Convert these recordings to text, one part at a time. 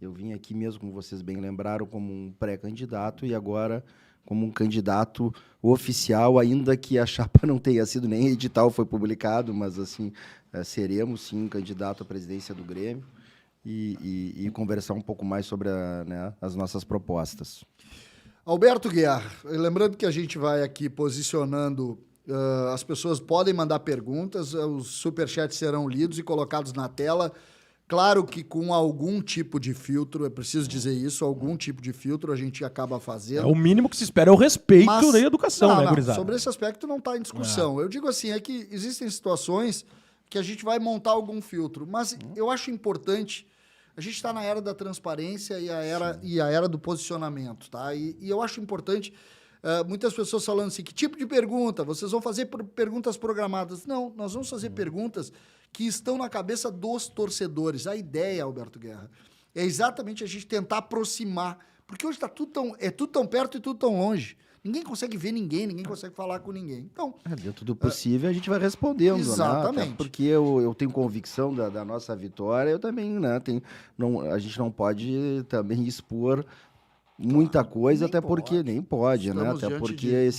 Eu vim aqui mesmo, como vocês bem lembraram, como um pré-candidato e agora como um candidato oficial, ainda que a chapa não tenha sido nem edital, foi publicado, mas assim, seremos sim um candidato à presidência do Grêmio e conversar um pouco mais sobre as nossas propostas. Alberto Guerra, lembrando que a gente vai aqui posicionando, as pessoas podem mandar perguntas, os superchats serão lidos e colocados na tela. Claro que com algum tipo de filtro, é preciso dizer isso, algum tipo de filtro a gente acaba fazendo. O mínimo que se espera é o respeito da educação, né, gurizada? Sobre esse aspecto não está em discussão. Eu digo assim, é que existem situações que a gente vai montar algum filtro, mas eu acho importante. A gente está na era da transparência e a era do posicionamento, tá? E eu acho importante, muitas pessoas falando assim, que tipo de pergunta? Vocês vão fazer perguntas programadas? Não, nós vamos fazer perguntas que estão na cabeça dos torcedores. A ideia, Alberto Guerra, é exatamente a gente tentar aproximar, porque hoje tudo tão perto e tudo tão longe. Ninguém consegue ver ninguém consegue falar com ninguém. Então, dentro do possível, a gente vai respondendo, exatamente. Né? Até porque eu tenho convicção da nossa vitória, eu também, né? A gente não pode também expor muita coisa, até porque nem pode, né? Até porque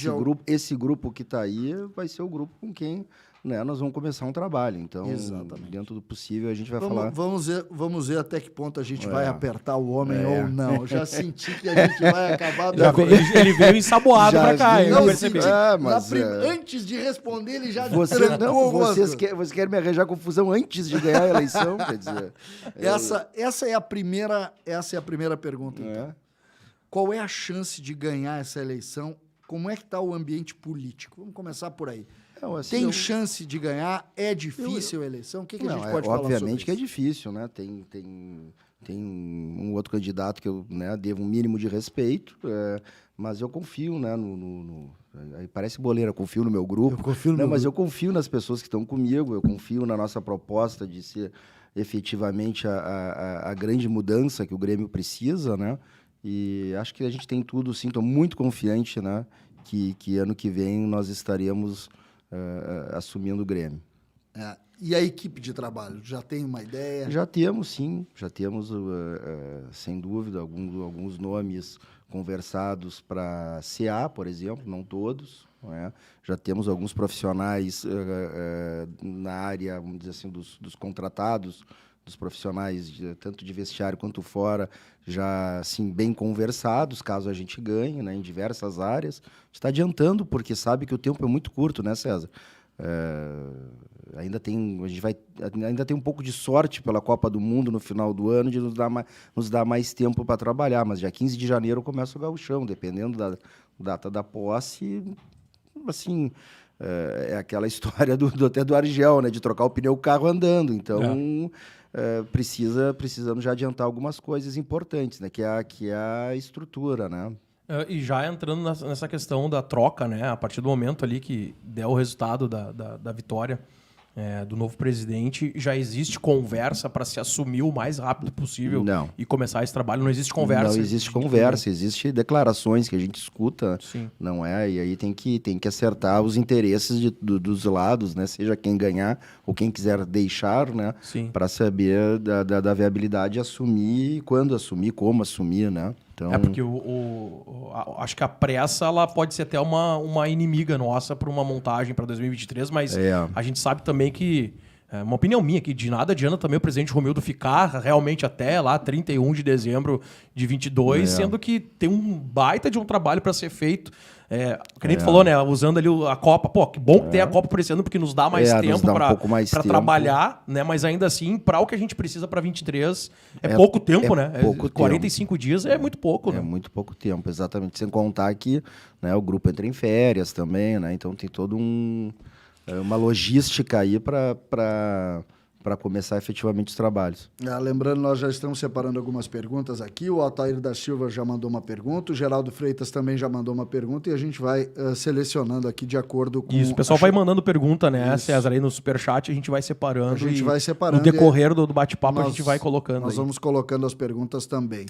esse grupo que está aí vai ser o grupo com quem, né, nós vamos começar um trabalho. Então, dentro do possível, a gente vai falar... Vamos ver até que ponto a gente vai apertar o homem ou não. Já senti que a gente vai acabar... Ele veio ensaboado pra cá, eu percebi. Antes de responder, ele já Vocês querem me arranjar confusão antes de ganhar a eleição? Quer dizer... Essa é a primeira pergunta, então. Qual é a chance de ganhar essa eleição? Como é que está o ambiente político? Vamos começar por aí. Tem chance de ganhar? É difícil a eleição? O que a gente pode falar sobre isso? Obviamente que é difícil, né? Tem um outro candidato que eu, né, devo um mínimo de respeito, mas eu confio, né, aí parece boleira, confio no meu grupo. Mas eu confio nas pessoas que estão comigo, eu confio na nossa proposta de ser efetivamente a grande mudança que o Grêmio precisa, né? E acho que a gente tem tudo, sim, estou muito confiante, né, que ano que vem nós estaremos assumindo o Grêmio. E a equipe de trabalho, já tem uma ideia? Já temos, sim, sem dúvida, alguns nomes conversados para CA, por exemplo, não todos. Né? Já temos alguns profissionais na área, vamos dizer assim, dos contratados, dos profissionais, tanto de vestiário quanto fora, já assim, bem conversados, caso a gente ganhe, né, em diversas áreas. A gente está adiantando, porque sabe que o tempo é muito curto, né, César? Ainda tem um pouco de sorte pela Copa do Mundo no final do ano de nos dar mais tempo para trabalhar, mas já 15 de janeiro começa o gauchão, dependendo da data da posse, assim... É aquela história até do Argel, né, de trocar o pneu do carro andando. Então, precisamos já adiantar algumas coisas importantes, né, que é a estrutura, né? E já entrando nessa questão da troca, né, a partir do momento ali que der o resultado da vitória do novo presidente, já existe conversa para se assumir o mais rápido possível e começar esse trabalho? Não existe conversa? Não existe conversa, existe declarações que a gente escuta, sim. Não é? E aí tem que acertar os interesses dos lados, né? Seja quem ganhar ou quem quiser deixar, né? Para saber da viabilidade assumir, quando assumir, como assumir, né? Então... porque acho que a pressa ela pode ser até uma inimiga nossa para uma montagem para 2023, mas a gente sabe também que, uma opinião minha aqui, de nada adianta também o presidente Romildo ficar realmente até lá 31 de dezembro de 22, sendo que tem um baita de um trabalho para ser feito. Que nem tu falou, né? Usando ali a Copa. Pô, que bom que tem a Copa por esse ano, porque nos dá mais tempo para trabalhar, né? Mas ainda assim, para o que a gente precisa para 23, pouco tempo, né? 45 dias é muito pouco, né? É muito pouco tempo, exatamente. Sem contar que, né, o grupo entra em férias também, né? Então tem todo uma logística aí para começar efetivamente os trabalhos. Lembrando, nós já estamos separando algumas perguntas aqui. O Altair da Silva já mandou uma pergunta, o Geraldo Freitas também já mandou uma pergunta e a gente vai selecionando aqui de acordo com... Isso, o pessoal vai mandando pergunta, né, César, aí no superchat, a gente vai separando. A gente vai separando. No decorrer do bate-papo a gente vai colocando. Nós vamos colocando as perguntas também.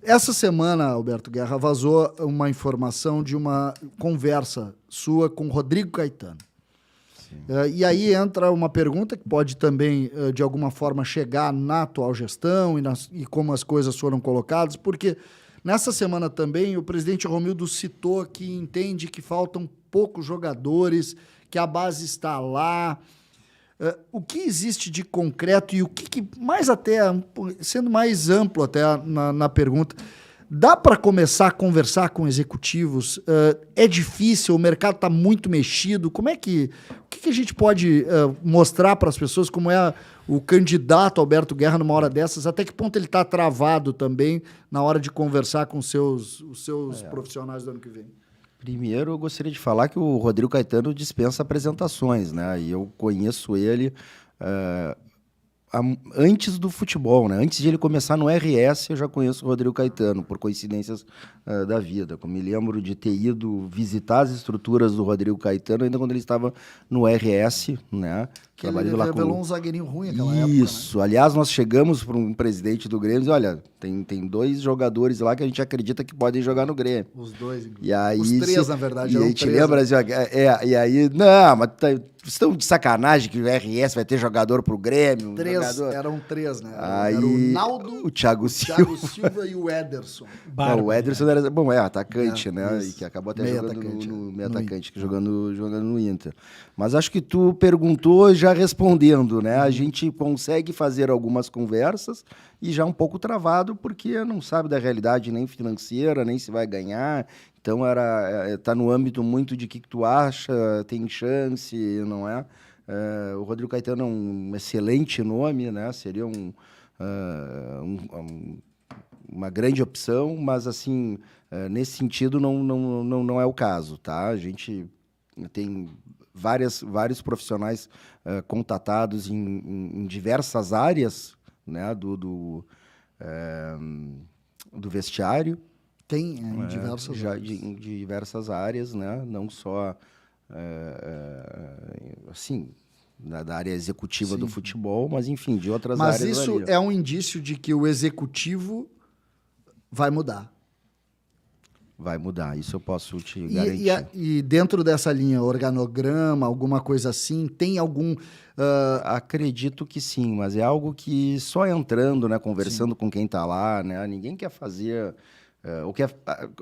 Essa semana, Alberto Guerra, vazou uma informação de uma conversa sua com Rodrigo Caetano. E aí entra uma pergunta que pode também, de alguma forma, chegar na atual gestão e como as coisas foram colocadas, porque nessa semana também o presidente Romildo citou que entende que faltam poucos jogadores, que a base está lá. O que existe de concreto e o que mais até, sendo mais amplo até na pergunta, dá para começar a conversar com executivos? É difícil, o mercado está muito mexido. O que a gente pode mostrar para as pessoas como é o candidato Alberto Guerra numa hora dessas? Até que ponto ele está travado também na hora de conversar com os seus profissionais do ano que vem? Primeiro, eu gostaria de falar que o Rodrigo Caetano dispensa apresentações, né? E eu conheço ele antes do futebol, né? Antes de ele começar no RS, eu já conheço o Rodrigo Caetano, por coincidências da vida. Eu me lembro de ter ido visitar as estruturas do Rodrigo Caetano ainda quando ele estava no RS, né? Que ele revelou um zagueirinho ruim naquela época, Isso. Né? Aliás, nós chegamos para um presidente do Grêmio e disse, olha, tem 2 jogadores lá que a gente acredita que podem jogar no Grêmio. Os 2, inclusive. E aí, os 3, na verdade, eram 3. E a gente lembra, assim, e aí, não, mas estão de sacanagem que o RS vai ter jogador pro Grêmio. 3, eram 3, né? Aí, era o Naldo, o Thiago Silva e o Ederson. Não, o Ederson era, bom, atacante, né? Isso. E que acabou até jogando no meio atacante, jogando no Inter. Mas acho que tu perguntou já respondendo, né? A gente consegue fazer algumas conversas e já um pouco travado, porque não sabe da realidade nem financeira, nem se vai ganhar. Então, tá no âmbito muito de que tu acha, tem chance, não é? O Rodrigo Caetano é um excelente nome, né? Seria uma grande opção, mas, assim, nesse sentido, não é o caso, tá? A gente tem vários profissionais contatados em diversas áreas, né, do vestiário. Tem em diversas áreas. Em diversas áreas, né, não só assim, da área executiva do futebol, mas, enfim, de outras áreas. Mas isso é um indício de que o executivo vai mudar. Vai mudar, isso eu posso te garantir. E dentro dessa linha, organograma, alguma coisa assim, tem algum... Acredito que sim, mas é algo que só entrando, né, conversando com quem está lá, né, ninguém quer fazer...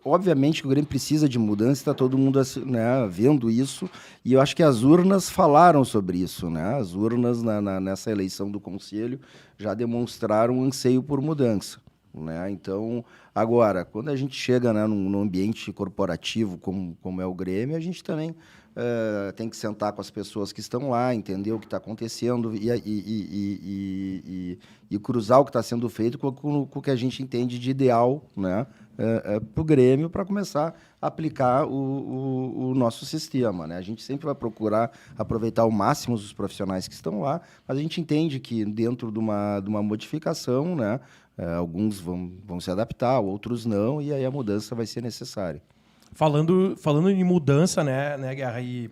obviamente que o Grêmio precisa de mudança, está todo mundo, né, vendo isso, e eu acho que as urnas falaram sobre isso, né? As urnas nessa eleição do Conselho já demonstraram um anseio por mudança. Né? Então, agora, quando a gente chega, né, num ambiente corporativo como é o Grêmio, a gente também tem que sentar com as pessoas que estão lá, entender o que está acontecendo e cruzar o que está sendo feito com o que a gente entende de ideal, né, para o Grêmio, para começar a aplicar o nosso sistema. Né? A gente sempre vai procurar aproveitar ao máximo os profissionais que estão lá, mas a gente entende que dentro de uma modificação, né, alguns vão se adaptar, outros não, e aí a mudança vai ser necessária. Falando em mudança, né, Guerra, e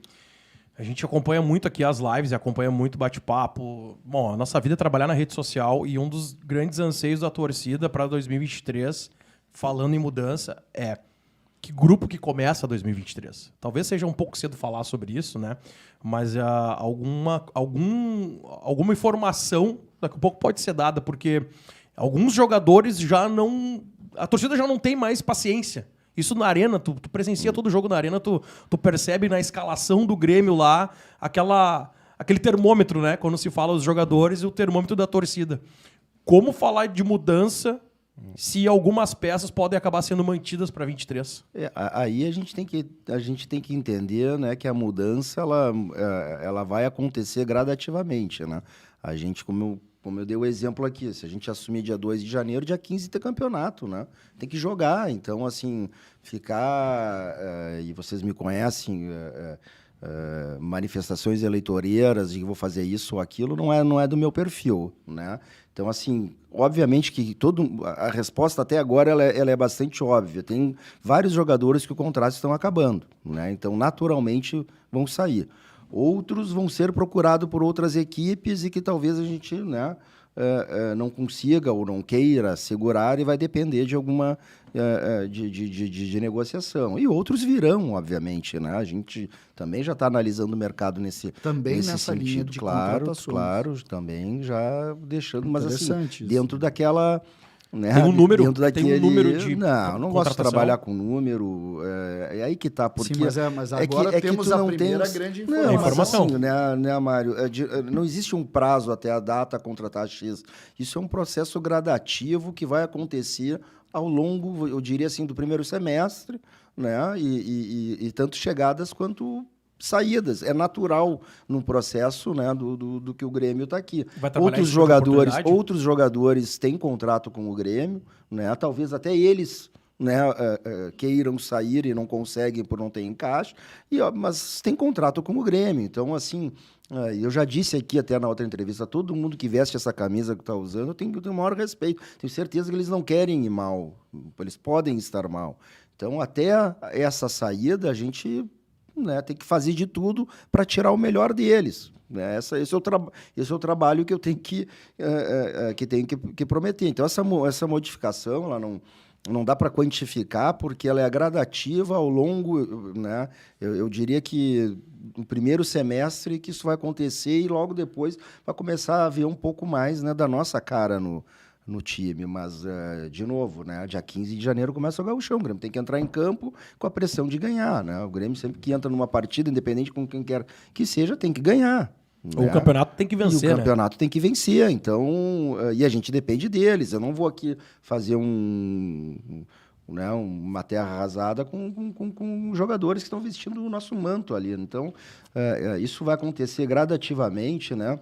a gente acompanha muito aqui as lives, acompanha muito bate-papo. Bom, a nossa vida é trabalhar na rede social e um dos grandes anseios da torcida para 2023, falando em mudança, é que grupo que começa 2023. Talvez seja um pouco cedo falar sobre isso, né? Mas alguma informação daqui a pouco pode ser dada, porque alguns jogadores a torcida já não tem mais paciência. Isso na arena, tu presencia todo jogo na arena, tu percebe na escalação do Grêmio lá aquele termômetro, né? Quando se fala os jogadores e o termômetro da torcida. Como falar de mudança se algumas peças podem acabar sendo mantidas para 23? Aí a gente tem que entender, né, que a mudança ela vai acontecer gradativamente, né? A gente, como eu dei o exemplo aqui, se a gente assumir dia 2 de janeiro, dia 15 ter campeonato, né? Tem que jogar. Então, assim, e vocês me conhecem, manifestações eleitoreiras de que vou fazer isso ou aquilo, não é do meu perfil, né? Então, assim, obviamente que a resposta até agora ela é bastante óbvia. Tem vários jogadores que o contrato estão acabando, né? Então, naturalmente, vão sair. Outros vão ser procurados por outras equipes e que talvez a gente, né, não consiga ou não queira segurar e vai depender de alguma de negociação. E outros virão, obviamente, né? A gente também já está analisando o mercado nesse nessa sentido. Linha de Claro, também já deixando, mas assim, dentro daquela... Né? Tem um número, tem um número de não gosto de trabalhar com número, é aí que tá, porque... Sim, mas agora temos a primeira grande informação. Assim, né, Mário? Não existe um prazo até a data contratar X. Isso é um processo gradativo que vai acontecer ao longo, eu diria assim, do primeiro semestre, né? E tanto chegadas quanto saídas. É natural no processo, né, do que o Grêmio está aqui. Outros jogadores têm contrato com o Grêmio, né? Talvez até eles, né, queiram sair e não conseguem por não ter encaixe, mas tem contrato com o Grêmio. Então, assim, eu já disse aqui até na outra entrevista, todo mundo que veste essa camisa que está usando, eu tenho o maior respeito. Tenho certeza que eles não querem ir mal, eles podem estar mal. Então, até essa saída, a gente... né, tem que fazer de tudo para tirar o melhor deles. Né? Esse é o trabalho que eu tenho que prometer. Então, essa modificação ela não dá para quantificar, porque ela é gradativa ao longo... Né? Eu diria que no primeiro semestre que isso vai acontecer e logo depois vai começar a ver um pouco mais, né, da nossa cara no time, mas, de novo, né, dia 15 de janeiro começa o Gauchão, o Grêmio tem que entrar em campo com a pressão de ganhar, né? O Grêmio sempre que entra numa partida, independente com quem quer que seja, tem que ganhar. O campeonato tem que vencer, o campeonato tem que vencer, então, e a gente depende deles. Eu não vou aqui fazer uma terra arrasada com jogadores que estão vestindo o nosso manto ali. Então, isso vai acontecer gradativamente, né?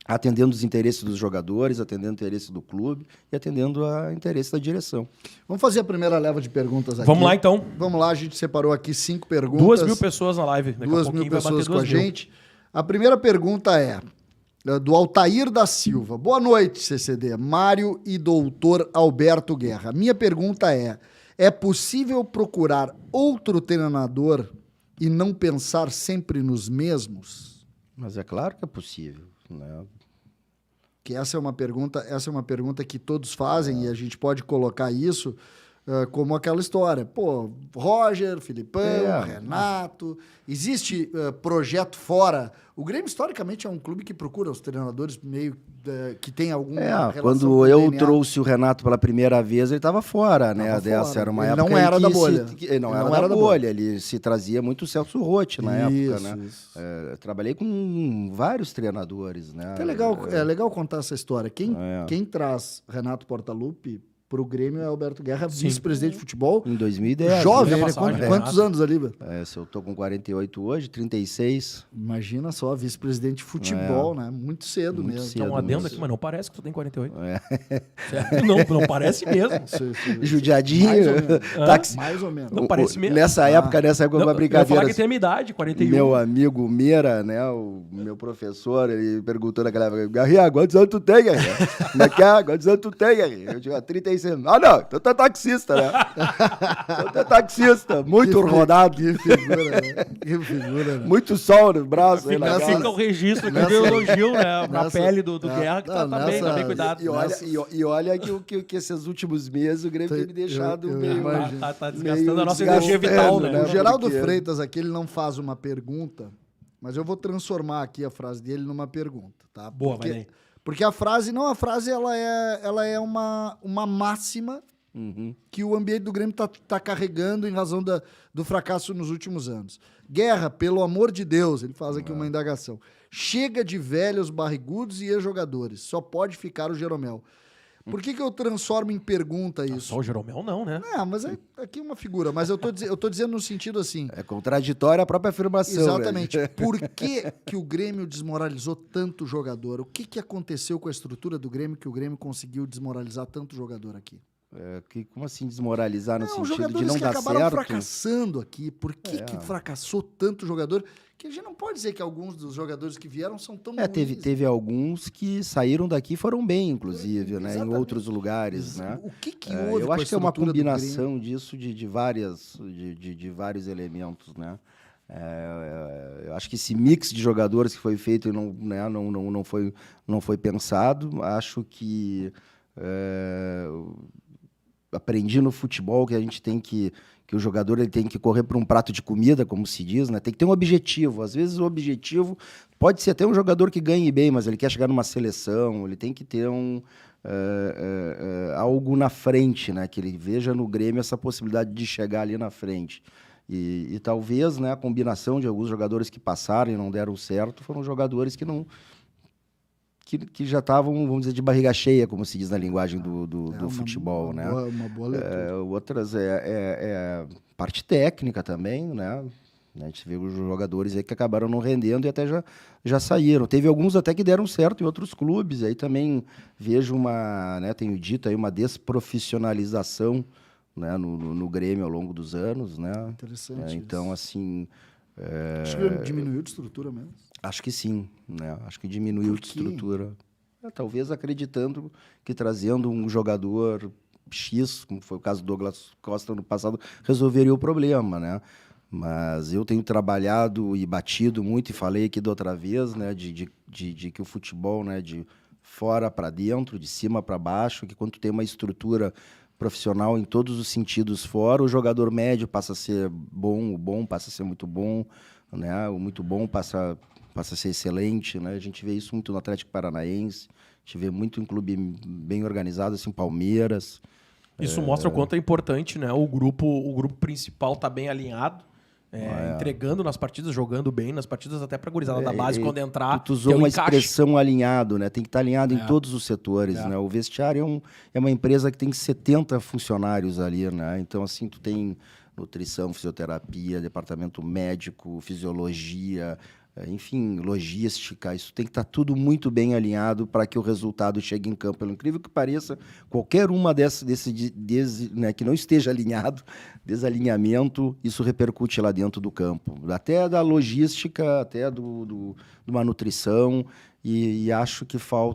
Atendendo os interesses dos jogadores, atendendo o interesse do clube e atendendo o interesse da direção. Vamos fazer a primeira leva de perguntas aqui. Vamos lá, então. Vamos lá, a gente separou aqui 5 perguntas. 2.000 pessoas na live. Daqui 2.000 pessoas com a gente. A primeira pergunta é do Altair da Silva. Boa noite, CCD. Mário e doutor Alberto Guerra. Minha pergunta é possível procurar outro treinador e não pensar sempre nos mesmos? Mas é claro que é possível, né? Que essa é uma pergunta que todos fazem e a gente pode colocar isso como aquela história. Pô, Roger, Filipão, Renato, existe projeto fora. O Grêmio, historicamente, é um clube que procura os treinadores meio que tem alguma relação quando eu trouxe o Renato pela primeira vez, ele estava fora, né? Dessa era uma época não era da bolha. Não era da bolha. Ele se trazia muito o Celso Rotti na época, né? Trabalhei com vários treinadores, né? É legal contar essa história. Quem traz Renato Portaluppi pro Grêmio é Alberto Guerra, vice-presidente de futebol. Em 2010. Jovem, né? Quantos anos ali, velho? Se eu tô com 48 hoje, 36. Imagina só, vice-presidente de futebol, né? Muito cedo muito mesmo. Cedo, então, adendo aqui, mas não parece que tu tem 48. Não parece mesmo. Judiadinho. Mais ou menos. Não parece mesmo. Nessa época, uma brincadeira. Eu ia falar que tem a minha idade, 41. Meu amigo Meira, né? O meu professor, ele perguntou naquela época, Garrinha, quantos anos tu tem, Garrinha? Como é que é? Quantos anos tu tem, Garrinha? Eu digo, 36. Ah, não, então tu é taxista, né? Então tu é taxista, muito rodado. Que figura, né? Que figura, né? Muito sol no braço. Fica o registro aqui do elogio, né? Na pele do Guerra, que tá bem cuidado. E olha que esses últimos meses o Grêmio tem me deixado meio... Tá desgastando a nossa energia vital, né? O Geraldo Freitas aqui, ele não faz uma pergunta, mas eu vou transformar aqui a frase dele numa pergunta, tá? Boa, vai daí. Porque a frase ela é uma máxima que o ambiente do Grêmio tá carregando em razão do fracasso nos últimos anos. Guerra, pelo amor de Deus, ele faz aqui uma indagação. Chega de velhos barrigudos e ex-jogadores, só pode ficar o Jeromel. Por que eu transformo em pergunta isso? Só o Jeromel não, né? Mas aqui é uma figura. Mas eu tô dizendo no sentido assim... É contraditória a própria afirmação. Exatamente. Né? Por que o Grêmio desmoralizou tanto jogador? O que aconteceu com a estrutura do Grêmio que o Grêmio conseguiu desmoralizar tanto jogador aqui? Como assim desmoralizar no sentido de não dar certo? Jogadores que acabaram fracassando aqui. Por que fracassou tanto jogador? Que a gente não pode dizer que alguns dos jogadores que vieram são tão ruins. Teve alguns que saíram daqui e foram bem, inclusive, né? Em outros lugares, né? O que houve? Eu acho que é uma combinação disso de vários elementos, né? Eu acho que esse mix de jogadores que foi feito e não foi pensado. Acho que aprendi no futebol que a gente tem que o jogador ele tem que correr para um prato de comida, como se diz, né? Tem que ter um objetivo. Às vezes o objetivo pode ser até um jogador que ganhe bem, mas ele quer chegar numa seleção, ele tem que ter algo na frente, né? Que ele veja no Grêmio essa possibilidade de chegar ali na frente. E talvez, né, a combinação de alguns jogadores que passaram e não deram certo foram jogadores que já estavam, vamos dizer, de barriga cheia, como se diz na linguagem do futebol, né? Uma boa leitura. Outras parte técnica também, né? A gente vê os jogadores aí que acabaram não rendendo e até já saíram. Teve alguns até que deram certo em outros clubes. Aí também vejo tenho dito aí, uma desprofissionalização, né, no Grêmio ao longo dos anos, né? Interessante. Então, assim... Acho que diminuiu de estrutura mesmo. Acho que sim, né? Acho que diminuiu de estrutura. Talvez acreditando que trazendo um jogador X, como foi o caso do Douglas Costa no passado, resolveria o problema, né? Mas eu tenho trabalhado e batido muito, e falei aqui da outra vez, né, de que o futebol, né, de fora para dentro, de cima para baixo, que quando tu tem uma estrutura profissional em todos os sentidos fora, o jogador médio passa a ser bom, o bom passa a ser muito bom, né? O muito bom passa a ser excelente, né? A gente vê isso muito no Atlético Paranaense, a gente vê muito em clube bem organizado, assim, Palmeiras. Isso mostra o quanto é importante, né? O grupo principal tá bem alinhado, entregando nas partidas, jogando bem nas partidas, até pra gurizada da base, quando entrar. Tu usou uma expressão alinhado, né? Tem que estar alinhado em todos os setores, né? O vestiário é uma empresa que tem 70 funcionários ali, né? Então, assim, tu tem nutrição, fisioterapia, departamento médico, fisiologia, enfim, logística, isso tem que estar tudo muito bem alinhado para que o resultado chegue em campo. Pelo incrível que pareça, qualquer uma né, que não esteja alinhado, desalinhamento, isso repercute lá dentro do campo. Até da logística, até de uma nutrição, e acho que falta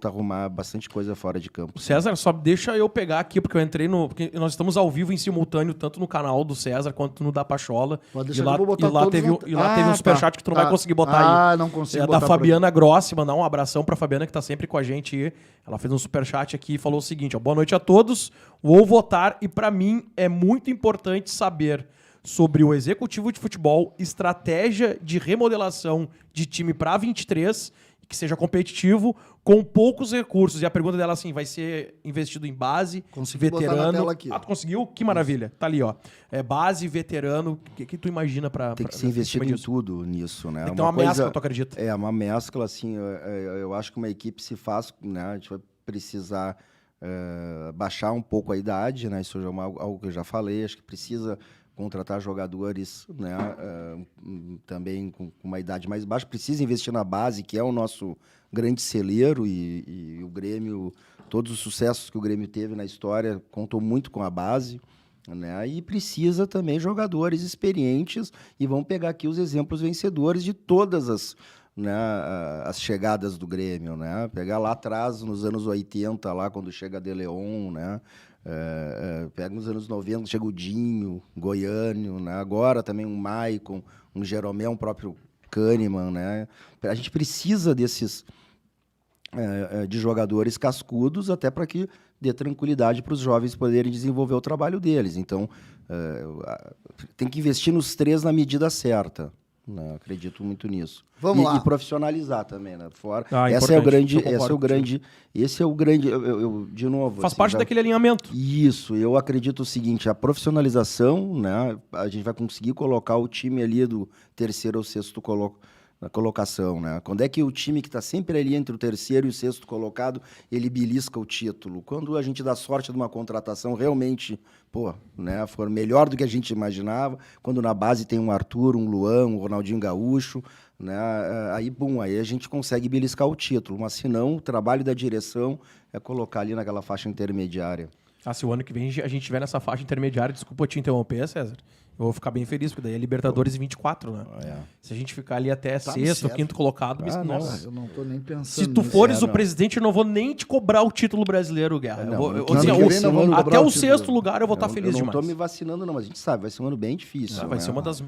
arrumar bastante coisa fora de campo. César, só deixa eu pegar aqui, porque eu entrei porque nós estamos ao vivo em simultâneo, tanto no canal do César quanto no da Pachola. E lá teve um superchat que tu não vai conseguir botar aí. Não consigo botar. Da Fabiana Grossi, mandar um abração pra Fabiana, que tá sempre com a gente aí. Ela fez um superchat aqui e falou o seguinte: boa noite a todos, vou votar e pra mim é muito importante saber sobre o executivo de futebol, estratégia de remodelação de time para 23, que seja competitivo, com poucos recursos. E a pergunta dela, assim, vai ser investido em base, veterano... Botar na tela aqui. Tu conseguiu? Que maravilha. Tá ali, ó. Base, veterano, o que tu imagina para... Tem que ser investido em tudo nisso, né? Tem que ter uma mescla, tu acredita? É, uma mescla, assim, eu acho que uma equipe se faz, né? A gente vai precisar baixar um pouco a idade, né? Isso já é algo que eu já falei, acho que precisa contratar jogadores, né, também com uma idade mais baixa. Precisa investir na base, que é o nosso grande celeiro, e o Grêmio, todos os sucessos que o Grêmio teve na história, contou muito com a base, né, e precisa também jogadores experientes, e vamos pegar aqui os exemplos vencedores de todas as chegadas do Grêmio, né? Pegar lá atrás, nos anos 80, lá quando chega De Leon, né? Pega nos anos 90, chega o Dinho, Goiânio, né? Agora também um Maicon, um Jeromel, um próprio Kahneman, né? A gente precisa desses de jogadores cascudos, até para que dê tranquilidade para os jovens poderem desenvolver o trabalho deles. Então, tem que investir nos três na medida certa. Não, acredito muito nisso. Vamos lá. E profissionalizar também, né? Fora. Esse é o grande, de novo. Faz parte daquele alinhamento. Isso, eu acredito o seguinte: a profissionalização, né? A gente vai conseguir colocar o time ali do terceiro ou sexto na colocação, né? Quando é que o time que está sempre ali entre o terceiro e o sexto colocado, ele belisca o título? Quando a gente dá sorte de uma contratação realmente, né, for melhor do que a gente imaginava, quando na base tem um Arthur, um Luan, um Ronaldinho Gaúcho, né? Aí a gente consegue beliscar o título, mas se não, o trabalho da direção é colocar ali naquela faixa intermediária. Se o ano que vem a gente estiver nessa faixa intermediária, desculpa te interromper, César, eu vou ficar bem feliz, porque daí é Libertadores 24, né? Se a gente ficar ali até sexto, quinto colocado, nossa. Eu não tô nem pensando. Se tu fores o presidente, eu não vou nem te cobrar o título brasileiro, Guerra. Até o sexto lugar eu vou estar feliz demais. Eu não tô me vacinando, não, mas a gente sabe, vai ser um ano bem difícil. Vai ser uma das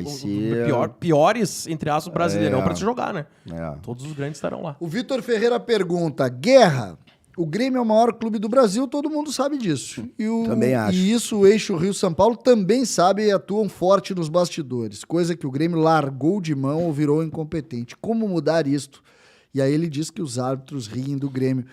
ser... piores, entre aspas, brasileirão pra se jogar, né? Todos os grandes estarão lá. O Vitor Ferreira pergunta, Guerra... O Grêmio é o maior clube do Brasil, todo mundo sabe disso. Também acho. E isso o eixo Rio-São Paulo também sabe e atuam forte nos bastidores. Coisa que o Grêmio largou de mão ou virou incompetente. Como mudar isto? E aí ele diz que os árbitros riem do Grêmio.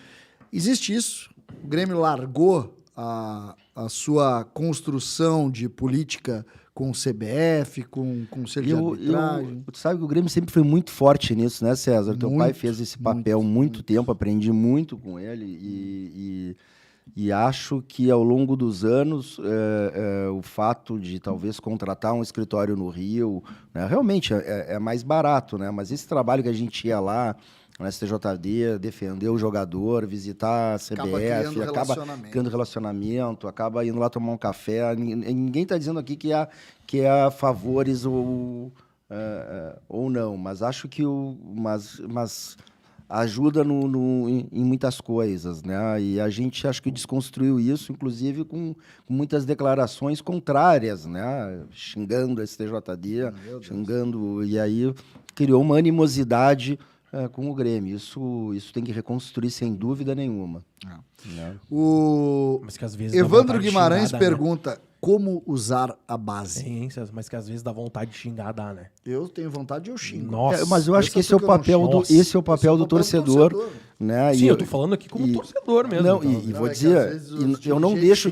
Existe isso? O Grêmio largou a sua construção de política com o CBF, com o Conselho de Arbitragem. Tu sabe que o Grêmio sempre foi muito forte nisso, né, César? Teu pai fez esse papel muito tempo, aprendi muito com ele e acho que ao longo dos anos o fato de talvez contratar um escritório no Rio, né, realmente é mais barato, né? Mas esse trabalho que a gente ia lá no STJD, defender o jogador, visitar a CBF, acaba criando relacionamento, acaba indo lá tomar um café. Ninguém está dizendo aqui que há favores ou não, mas acho que mas ajuda em muitas coisas, né? E a gente acho que desconstruiu isso, inclusive com muitas declarações contrárias, né? Xingando a STJD, xingando, e aí criou uma animosidade com o Grêmio. Isso tem que reconstruir sem dúvida nenhuma. Né? O Evandro Guimarães pergunta como usar a base. Sim, mas que às vezes dá vontade de xingar, dá, né? Eu tenho vontade e eu xingo. Nossa, mas eu acho que esse é o papel do torcedor. Né? Sim, eu tô falando aqui como torcedor mesmo. Não, então. E vou dizer, eu não deixo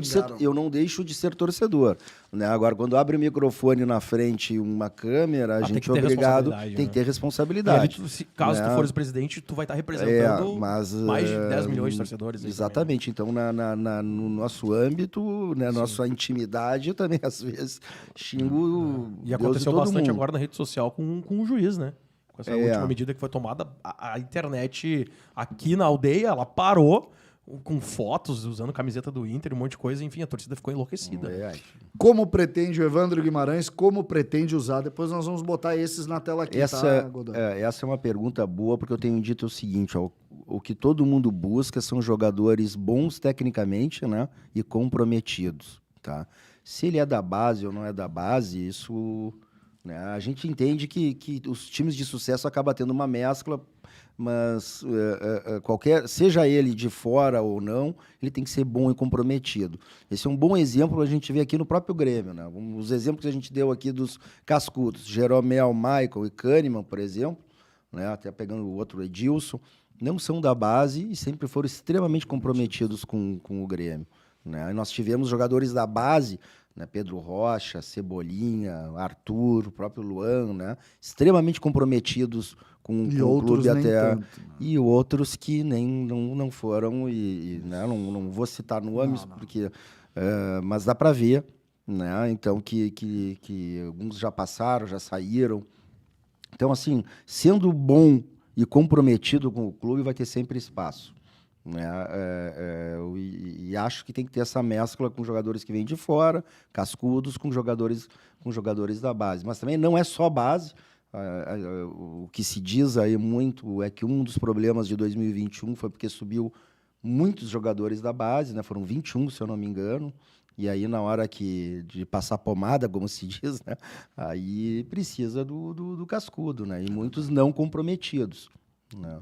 de ser torcedor. Né? Agora, quando abre o microfone na frente e uma câmera, a gente é obrigado, tem que ter responsabilidade. Caso tu fores presidente, tu vai estar representando mais de 10 milhões de torcedores. Exatamente. Então, no nosso âmbito, né, nossa intimidade, eu também, às vezes, xingo E aconteceu bastante agora na rede social com o juiz, né? Com essa última medida que foi tomada, a internet aqui na aldeia, ela parou com fotos, usando camiseta do Inter, um monte de coisa, enfim, a torcida ficou enlouquecida. Como pretende o Evandro Guimarães, como pretende usar? Depois nós vamos botar esses na tela aqui, essa é uma pergunta boa, porque eu tenho dito o seguinte, o que todo mundo busca são jogadores bons tecnicamente, né, e comprometidos, tá? Se ele é da base ou não é da base, isso... Né, a gente entende que os times de sucesso acabam tendo uma mescla, mas seja ele de fora ou não, ele tem que ser bom e comprometido. Esse é um bom exemplo a gente vê aqui no próprio Grêmio. Né? Os exemplos que a gente deu aqui dos cascudos, Jeromel, Michael e Kahneman, por exemplo, né? Até pegando o outro Edilson, não são da base e sempre foram extremamente comprometidos com o Grêmio. Né? E nós tivemos jogadores da base, né? Pedro Rocha, Cebolinha, Arthur, o próprio Luan, né? Extremamente comprometidos com o clube até. E outros que não foram, né? não vou citar nomes, porque, mas dá para ver, né? Então, que alguns já passaram, já saíram. Então, assim, sendo bom e comprometido com o clube, vai ter sempre espaço. E acho que tem que ter essa mescla com jogadores que vêm de fora, cascudos, com jogadores da base. Mas também não é só base. O que se diz aí muito é que um dos problemas de 2021 foi porque subiu muitos jogadores da base, né? Foram 21, se eu não me engano. E aí, na hora de passar pomada, como se diz, né? Aí precisa do cascudo, né? E muitos não comprometidos, né?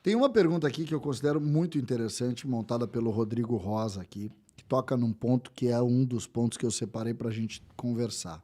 Tem uma pergunta aqui que eu considero muito interessante, montada pelo Rodrigo Rosa aqui, que toca num ponto que é um dos pontos que eu separei para a gente conversar.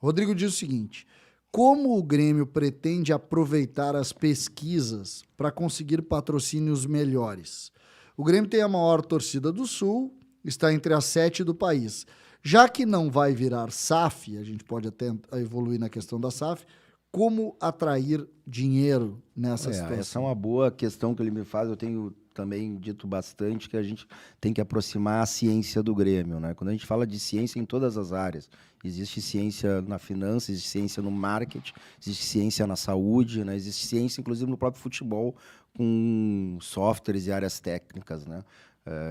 O Rodrigo diz o seguinte: como o Grêmio pretende aproveitar as pesquisas para conseguir patrocínios melhores? O Grêmio tem a maior torcida do Sul, está entre as 7 do país. Já que não vai virar SAF, a gente pode até evoluir na questão da SAF, como atrair dinheiro nessa situação? Essa é uma boa questão que ele me faz. Eu tenho também dito bastante que a gente tem que aproximar a ciência do Grêmio, né? Quando a gente fala de ciência em todas as áreas, existe ciência na finança, existe ciência no marketing, existe ciência na saúde, né? Existe ciência, inclusive, no próprio futebol, com softwares e áreas técnicas, né?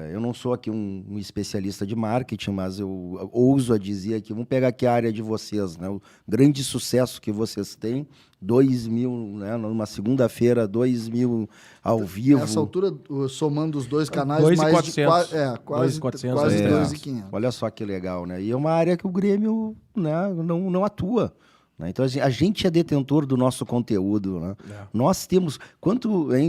Eu não sou aqui um especialista de marketing, mas eu ouso a dizer aqui, vamos pegar aqui a área de vocês, né? O grande sucesso que vocês têm, 2.000, né? Numa segunda-feira, 2.000 ao vivo. Nessa altura, somando os dois canais, 2.400. quase 2.500. Olha só que legal, né? E é uma área que o Grêmio, né, não atua. Né? Então, a gente é detentor do nosso conteúdo. Né? Nós temos...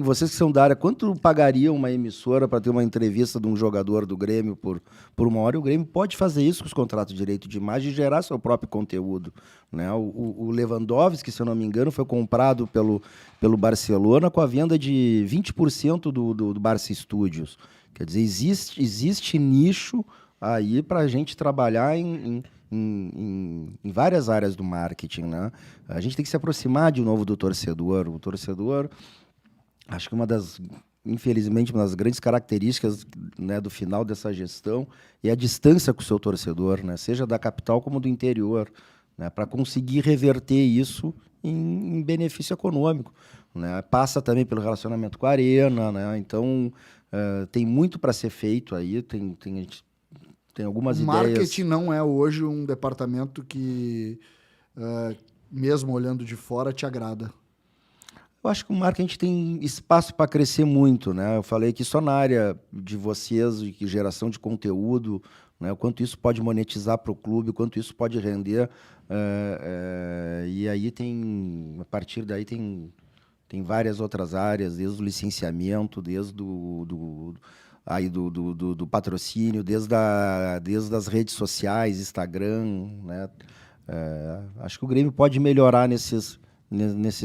vocês que são da área, quanto pagaria uma emissora para ter uma entrevista de um jogador do Grêmio por 1 hora? E o Grêmio pode fazer isso com os contratos de direito de imagem e gerar seu próprio conteúdo. Né? O Lewandowski, se eu não me engano, foi comprado pelo Barcelona com a venda de 20% do Barça Studios. Quer dizer, existe nicho aí para a gente trabalhar em várias áreas do marketing, né? A gente tem que se aproximar de novo do torcedor. O torcedor, acho que infelizmente, uma das grandes características, né, do final dessa gestão é a distância com o seu torcedor, né? Seja da capital como do interior, né? Para conseguir reverter isso em benefício econômico, né? Passa também pelo relacionamento com a arena, né? Então, tem muito para ser feito aí, tem algumas ideias. Marketing não é hoje um departamento que, mesmo olhando de fora, te agrada. Eu acho que o marketing tem espaço para crescer muito, né? Eu falei que só na área de vocês, de geração de conteúdo, né? O quanto isso pode monetizar para o clube, o quanto isso pode render. E aí a partir daí tem várias outras áreas, desde o licenciamento, desde do patrocínio, desde as redes sociais, Instagram, né? Acho que o Grêmio pode melhorar nesses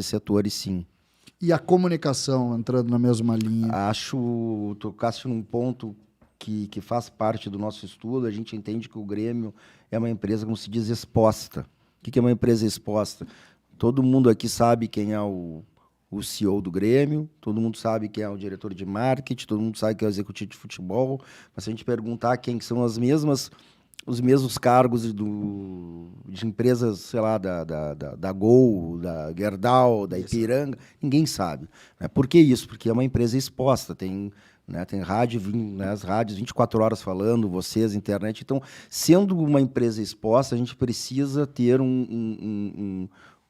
setores, sim. E a comunicação, entrando na mesma linha? Tocaste num ponto que faz parte do nosso estudo. A gente entende que o Grêmio é uma empresa, como se diz, exposta. O que é uma empresa exposta? Todo mundo aqui sabe quem é o CEO do Grêmio, todo mundo sabe quem é o diretor de marketing, todo mundo sabe quem é o executivo de futebol, mas se a gente perguntar quem são os mesmos cargos de empresas, sei lá, da Gol, da Gerdau, da Ipiranga, ninguém sabe. Né? Por que isso? Porque é uma empresa exposta, tem rádio, né, as rádios 24 horas falando, vocês, internet. Então, sendo uma empresa exposta, a gente precisa ter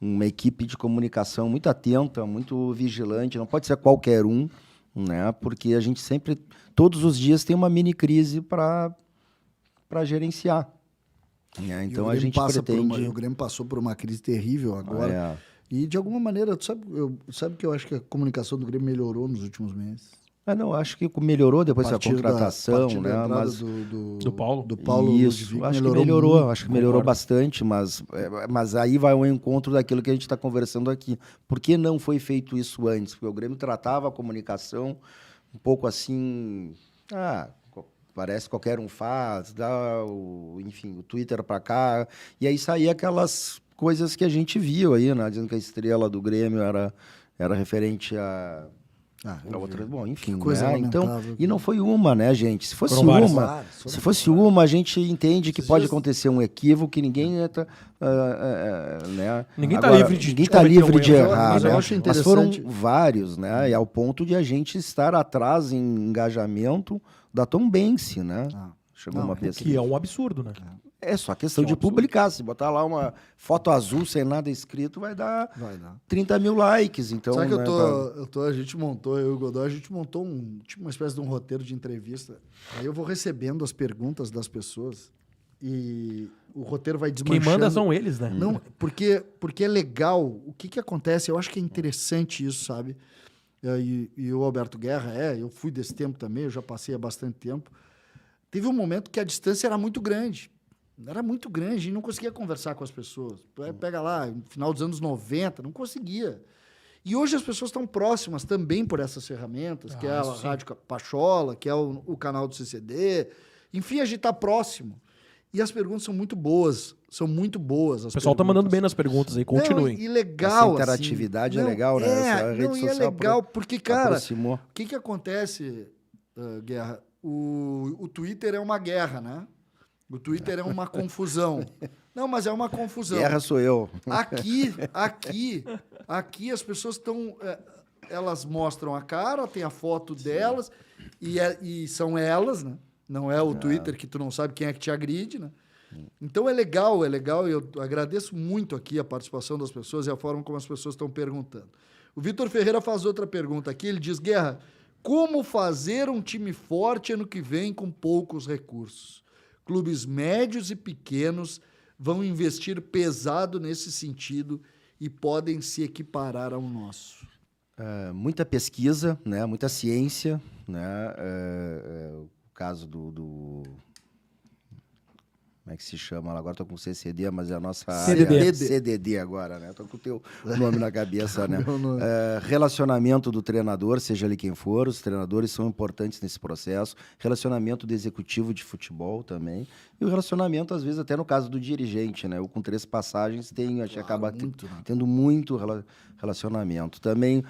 uma equipe de comunicação muito atenta, muito vigilante, não pode ser qualquer um, né? Porque a gente sempre, todos os dias, tem uma mini crise para gerenciar. Né? Então a gente pretende... O Grêmio passou por uma crise terrível agora. E de alguma maneira, sabe que eu acho que a comunicação do Grêmio melhorou nos últimos meses? Não, acho que melhorou depois da contratação, né? Mas do Paulo. Do Paulo. Isso, acho que melhorou. Acho que melhorou bastante, mas aí vai ao encontro daquilo que a gente está conversando aqui. Por que não foi feito isso antes? Porque o Grêmio tratava a comunicação um pouco assim... parece que qualquer um faz, enfim, o Twitter para cá. E aí saía aquelas coisas que a gente viu aí, né? Dizendo que a estrela do Grêmio era referente a... outra, bom, enfim, coisa, né? Então, e não foi uma, né, gente? Se fosse uma, a gente entende que pode acontecer um equívoco que ninguém está, né? Ninguém está livre de errar, mas né? eu acho interessante. Mas foram vários, né? E ao ponto de a gente estar atrás em engajamento da Tombense, né? Chegou uma pesquisa. Que é um absurdo, né? É só questão de publicar. Se botar lá uma foto azul sem nada escrito, vai dar 30 mil likes. Então, sabe que a gente montou, eu e o Godoy, a gente montou uma espécie de um roteiro de entrevista. Aí eu vou recebendo as perguntas das pessoas e o roteiro vai desmanchando. Quem manda são eles, né? Não, porque é legal. O que acontece? Eu acho que é interessante isso, sabe? E o Alberto Guerra, eu fui desse tempo também, eu já passei há bastante tempo. Teve um momento que a distância era muito grande. Era muito grande, a gente não conseguia conversar com as pessoas. Pega lá, no final dos anos 90, não conseguia. E hoje as pessoas estão próximas também por essas ferramentas, que é a Rádio Pachola, que é o canal do CCD. Enfim, a gente está próximo. E as perguntas são muito boas. São muito boas. O pessoal está mandando bem nas perguntas aí, continuem. E legal, essa interatividade é legal, né? Essa rede social é legal, porque, cara, aproximou. O que acontece, Guerra? O Twitter é uma guerra, né? O Twitter é uma confusão. Não, mas é uma confusão. Guerra sou eu. Aqui as pessoas estão... elas mostram a cara, tem a foto delas, e são elas, né? Não é o Twitter que tu não sabe quem é que te agride, né? Então é legal, e eu agradeço muito aqui a participação das pessoas e a forma como as pessoas estão perguntando. O Vitor Ferreira faz outra pergunta aqui, ele diz, Guerra, como fazer um time forte ano que vem com poucos recursos? Clubes médios e pequenos vão investir pesado nesse sentido e podem se equiparar ao nosso. Muita pesquisa, né? Muita ciência, né? O caso como é que se chama? Agora estou com CCD, mas é a nossa área CDD agora, né? Estou com o teu nome na cabeça, né? Relacionamento do treinador, seja ele quem for, os treinadores são importantes nesse processo. Relacionamento do executivo de futebol também. E o relacionamento, às vezes, até no caso do dirigente, né? Eu, com 3 passagens, acaba tendo muito relacionamento. Também,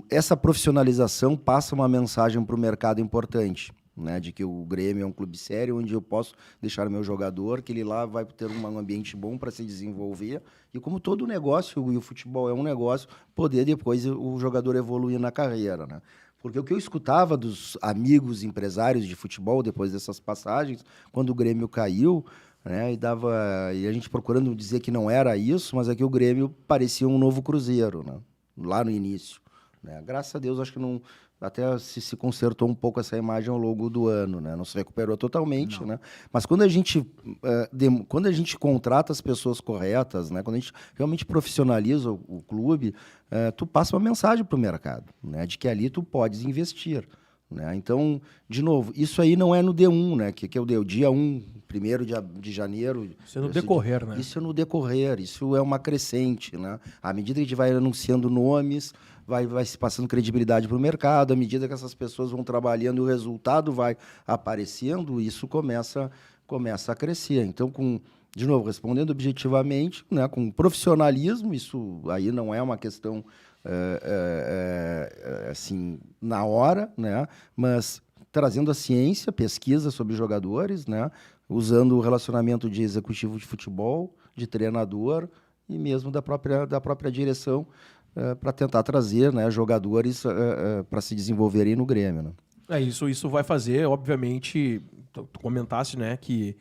essa profissionalização passa uma mensagem para o mercado importante. Né, de que o Grêmio é um clube sério, onde eu posso deixar o meu jogador, que ele lá vai ter um ambiente bom para se desenvolver, e como todo negócio, e o futebol é um negócio, poder depois o jogador evoluir na carreira. Né? Porque o que eu escutava dos amigos empresários de futebol, depois dessas passagens, quando o Grêmio caiu, né, e a gente procurando dizer que não era isso, mas é que o Grêmio parecia um novo Cruzeiro, né, lá no início. Né? Graças a Deus, acho que não... Até se consertou um pouco essa imagem ao longo do ano, né? Não se recuperou totalmente, né? Mas quando a gente contrata as pessoas corretas, né? Quando a gente realmente profissionaliza o clube, tu passa uma mensagem para o mercado, né? De que ali tu podes investir. Né? Então, de novo, isso aí não é no D1, né? Que é o dia 1, 1º de janeiro. Isso é no decorrer, né? Isso é no decorrer, isso é uma crescente. Né? À medida que a gente vai anunciando nomes, vai se passando credibilidade para o mercado, à medida que essas pessoas vão trabalhando e o resultado vai aparecendo, isso começa a crescer. Então, de novo, respondendo objetivamente, né? Com profissionalismo, isso aí não é uma questão... assim, na hora, né? Mas trazendo a ciência, pesquisa sobre jogadores, né? Usando o relacionamento de executivo de futebol, de treinador e mesmo da própria direção para tentar trazer, né, jogadores para se desenvolverem no Grêmio. Né? Isso vai fazer, obviamente, tu comentasse, né, que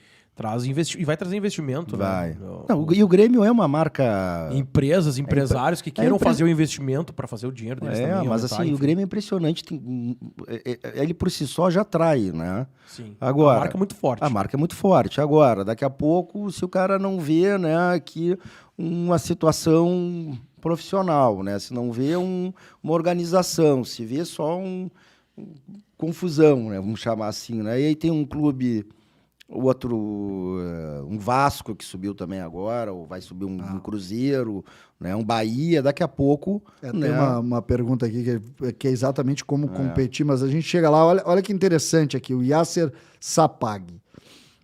vai trazer investimento. Vai. Né? Não, e o Grêmio é uma marca... Empresários que queiram fazer o investimento para fazer o dinheiro deles também. Mas assim, o Grêmio é impressionante. Ele por si só já atrai, né? Sim. Agora, a marca é muito forte. A marca é muito forte. Agora, daqui a pouco, se o cara não vê, né, aqui uma situação profissional, né? Se não vê uma organização, se vê só confusão, né? Vamos chamar assim, né? E aí tem um clube... O outro, um Vasco que subiu também agora, ou vai subir um Cruzeiro, né, um Bahia, daqui a pouco... Né? Tem uma pergunta aqui que é exatamente como competir, mas a gente chega lá, olha que interessante aqui, o Yasser Sapag.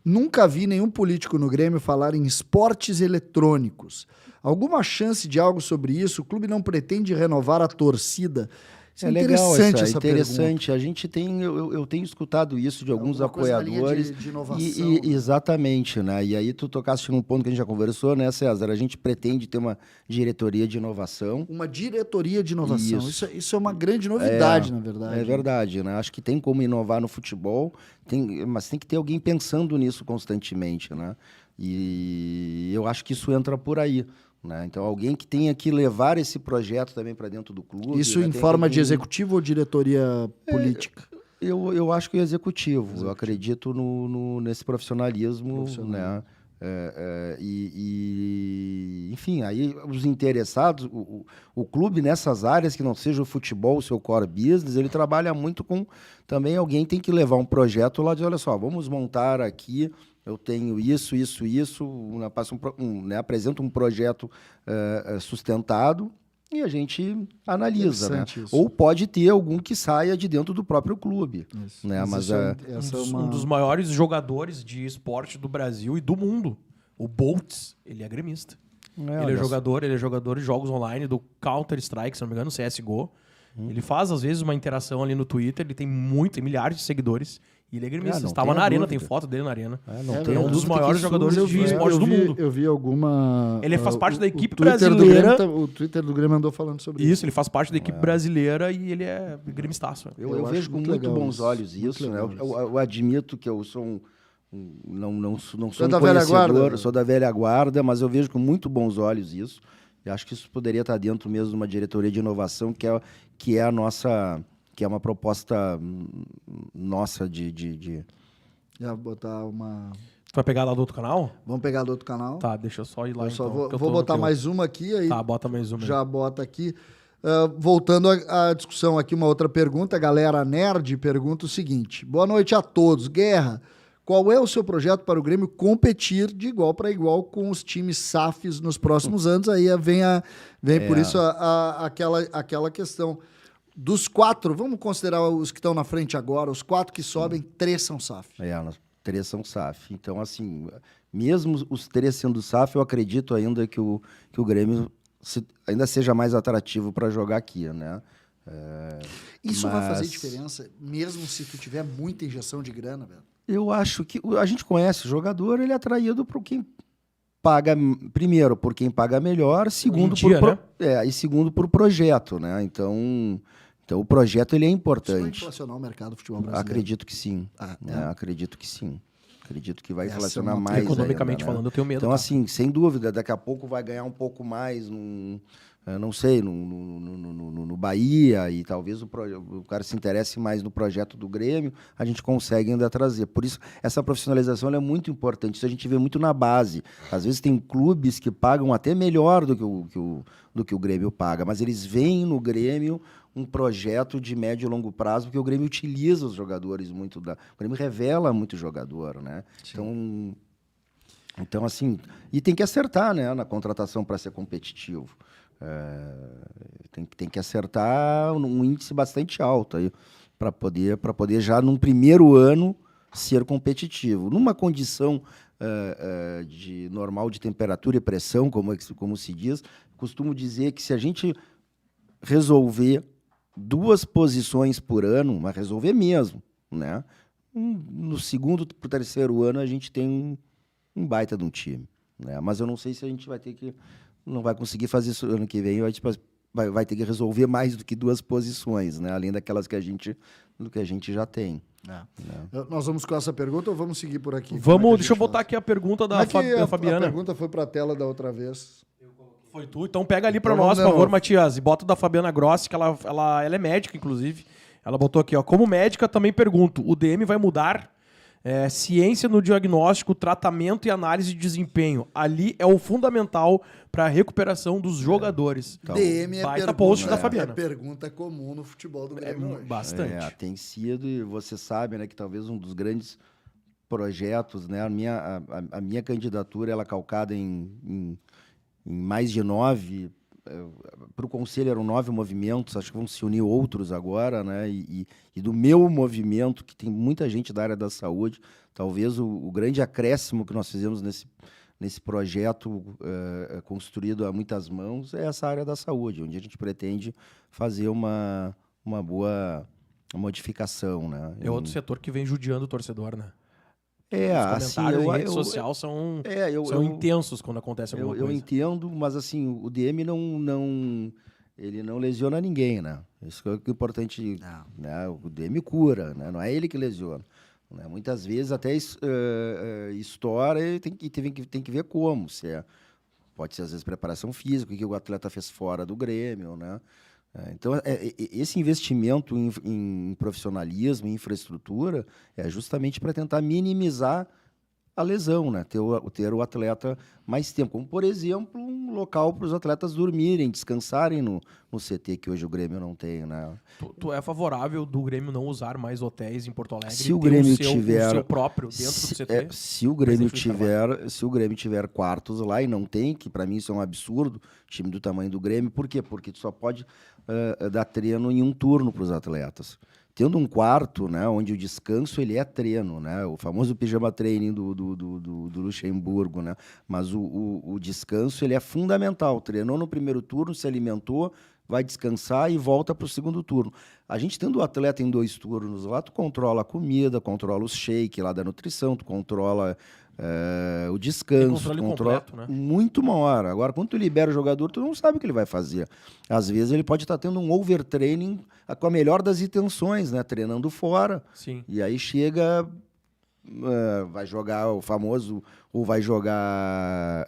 Nunca vi nenhum político no Grêmio falar em esportes eletrônicos. Alguma chance de algo sobre isso? O clube não pretende renovar a torcida? Isso é interessante essa interessante. Pergunta. A gente tem, eu tenho escutado isso de alguns apoiadores. De inovação. Exatamente, né? E aí tu tocaste num ponto que a gente já conversou, né, César? A gente pretende ter uma diretoria de inovação. Uma diretoria de inovação. Isso é uma grande novidade, na verdade. É verdade, né? Acho que tem como inovar no futebol, mas tem que ter alguém pensando nisso constantemente, né? E eu acho que isso entra por aí. Né? Então, alguém que tenha que levar esse projeto também para dentro do clube. Isso, né? Em forma de executivo ou diretoria política? Eu acho que é executivo. Eu acredito nesse profissionalismo. Né? Enfim, aí os interessados, o clube nessas áreas que não seja o futebol, o seu core business, ele trabalha muito com... Também alguém tem que levar um projeto lá de, olha só, vamos montar aqui... Eu tenho isso, né, apresento um projeto sustentado e a gente analisa. Né? Ou pode ter algum que saia de dentro do próprio clube. Né? Mas um dos maiores jogadores de esporte do Brasil e do mundo, o Boltz, ele é gremista. Ele é jogador de jogos online do Counter-Strike, se não me engano, CSGO. Ele faz, às vezes, uma interação ali no Twitter, ele tem milhares de seguidores E ele é gremista. Estava na arena, tem foto dele na arena. É um dos maiores jogadores de esporte do mundo. Eu vi alguma... Ele faz parte da equipe Twitter brasileira. O Twitter do Grêmio andou falando sobre isso. Isso, ele faz parte da equipe brasileira e ele é gremistaço. Eu vejo com muito bons olhos isso, né? Eu admito que eu sou não sou um conhecedor, sou da velha guarda, mas eu vejo com muito bons olhos isso. E acho que isso poderia estar dentro mesmo de uma diretoria de inovação, que é a nossa... que é uma proposta nossa de... Já botar uma... Tu vai pegar lá do outro canal? Vamos pegar do outro canal. Tá, deixa eu só ir lá eu então. Vou botar mais uma aqui. Aí tá, bota mais uma. Já bota aqui. Voltando à discussão aqui, uma outra pergunta. A galera nerd pergunta o seguinte. Boa noite a todos. Guerra, qual é o seu projeto para o Grêmio competir de igual para igual com os times SAFs nos próximos anos? Aí vem por isso aquela questão. Dos 4, vamos considerar os que estão na frente agora, os 4 que sobem, 3 são SAF. 3 são SAF. Então, assim, mesmo os 3 sendo SAF, eu acredito ainda que o Grêmio ainda seja mais atrativo para jogar aqui, né? Isso vai fazer diferença, mesmo se tu tiver muita injeção de grana, velho? Eu acho que a gente conhece o jogador, ele é atraído por quem paga, primeiro, por quem paga melhor, segundo, e segundo por projeto, né? Então o projeto ele é importante. Isso vai inflacionar o mercado do futebol brasileiro? Acredito que sim. Acredito que sim. Acredito que vai inflacionar mais. Economicamente falando, eu tenho medo. Então, assim, sem dúvida, daqui a pouco vai ganhar um pouco mais, não sei, no Bahia, e talvez o cara se interesse mais no projeto do Grêmio, a gente consegue ainda trazer. Por isso, essa profissionalização ela é muito importante. Isso a gente vê muito na base. Às vezes tem clubes que pagam até melhor do que o Grêmio paga, mas eles veem no Grêmio um projeto de médio e longo prazo, porque o Grêmio utiliza os jogadores muito. O Grêmio revela muito jogador, né? Então, assim, e tem que acertar, né, na contratação para ser competitivo. Tem que acertar um índice bastante alto aí para poder já num primeiro ano ser competitivo. Numa condição normal de temperatura e pressão, como se diz, costumo dizer que se a gente resolver 2 posições por ano, mas resolver mesmo, né? No segundo para o terceiro ano a gente tem um baita de um time, né? Mas eu não sei se a gente não vai conseguir fazer isso ano que vem, vai ter que resolver mais do que 2 posições, né? Além daquelas que a gente já tem. Né? Nós vamos com essa pergunta ou vamos seguir por aqui? Deixa eu botar aqui a pergunta da Fabiana. A pergunta foi para a tela da outra vez. Foi tu, então pega ali para nós, por favor, Matias, e bota da Fabiana Grossi, que ela é médica, inclusive. Ela botou aqui, ó, como médica também pergunto, o DM vai mudar ciência no diagnóstico, tratamento e análise de desempenho. Ali é o fundamental para a recuperação dos jogadores. Então, DM é baita post da Fabiana. É pergunta comum no futebol do Grêmio hoje. Bastante. Tem sido, e você sabe, né, que talvez um dos grandes projetos, né, a minha candidatura, ela calcada em mais de 9, para o Conselho eram 9 movimentos, acho que vão se unir outros agora, né? E do meu movimento, que tem muita gente da área da saúde, talvez o grande acréscimo que nós fizemos nesse projeto construído a muitas mãos é essa área da saúde, onde a gente pretende fazer uma boa modificação, né? É outro setor que vem judiando o torcedor, né? Os assim, em rede social são intensos quando acontece alguma coisa. Eu entendo, mas assim, o DM ele não lesiona ninguém, né? Isso é o importante, né? O DM cura, né? Não é ele que lesiona. Né? Muitas vezes até estoura e tem que ver como. Pode ser, às vezes, preparação física, o que o atleta fez fora do Grêmio, né? Então, esse investimento em profissionalismo, em infraestrutura, é justamente para tentar minimizar a lesão, né? Ter o atleta mais tempo. Como, por exemplo, um local para os atletas dormirem, descansarem no CT, que hoje o Grêmio não tem, né? Tu é favorável do Grêmio não usar mais hotéis em Porto Alegre? Se o Grêmio tiver o seu próprio dentro do CT? Se o Grêmio tiver quartos lá, e não tem, que para mim isso é um absurdo, time do tamanho do Grêmio. Por quê? Porque tu só pode dar treino em um turno para os atletas. tendo um quarto, né, onde o descanso ele é treino, né, o famoso pijama training do Luxemburgo, né, mas o descanso ele é fundamental. Treinou no primeiro turno, se alimentou, vai descansar e volta para o segundo turno. A gente tendo o atleta em 2 turnos lá, tu controla a comida, controla os shake lá da nutrição, tu controla o descanso, tu controla completo, né? muito maior. Agora, quando tu libera o jogador, tu não sabe o que ele vai fazer. Às vezes ele pode estar tendo um overtraining com a melhor das intenções, né? Treinando fora. Sim. E aí chega, vai jogar o famoso, ou vai jogar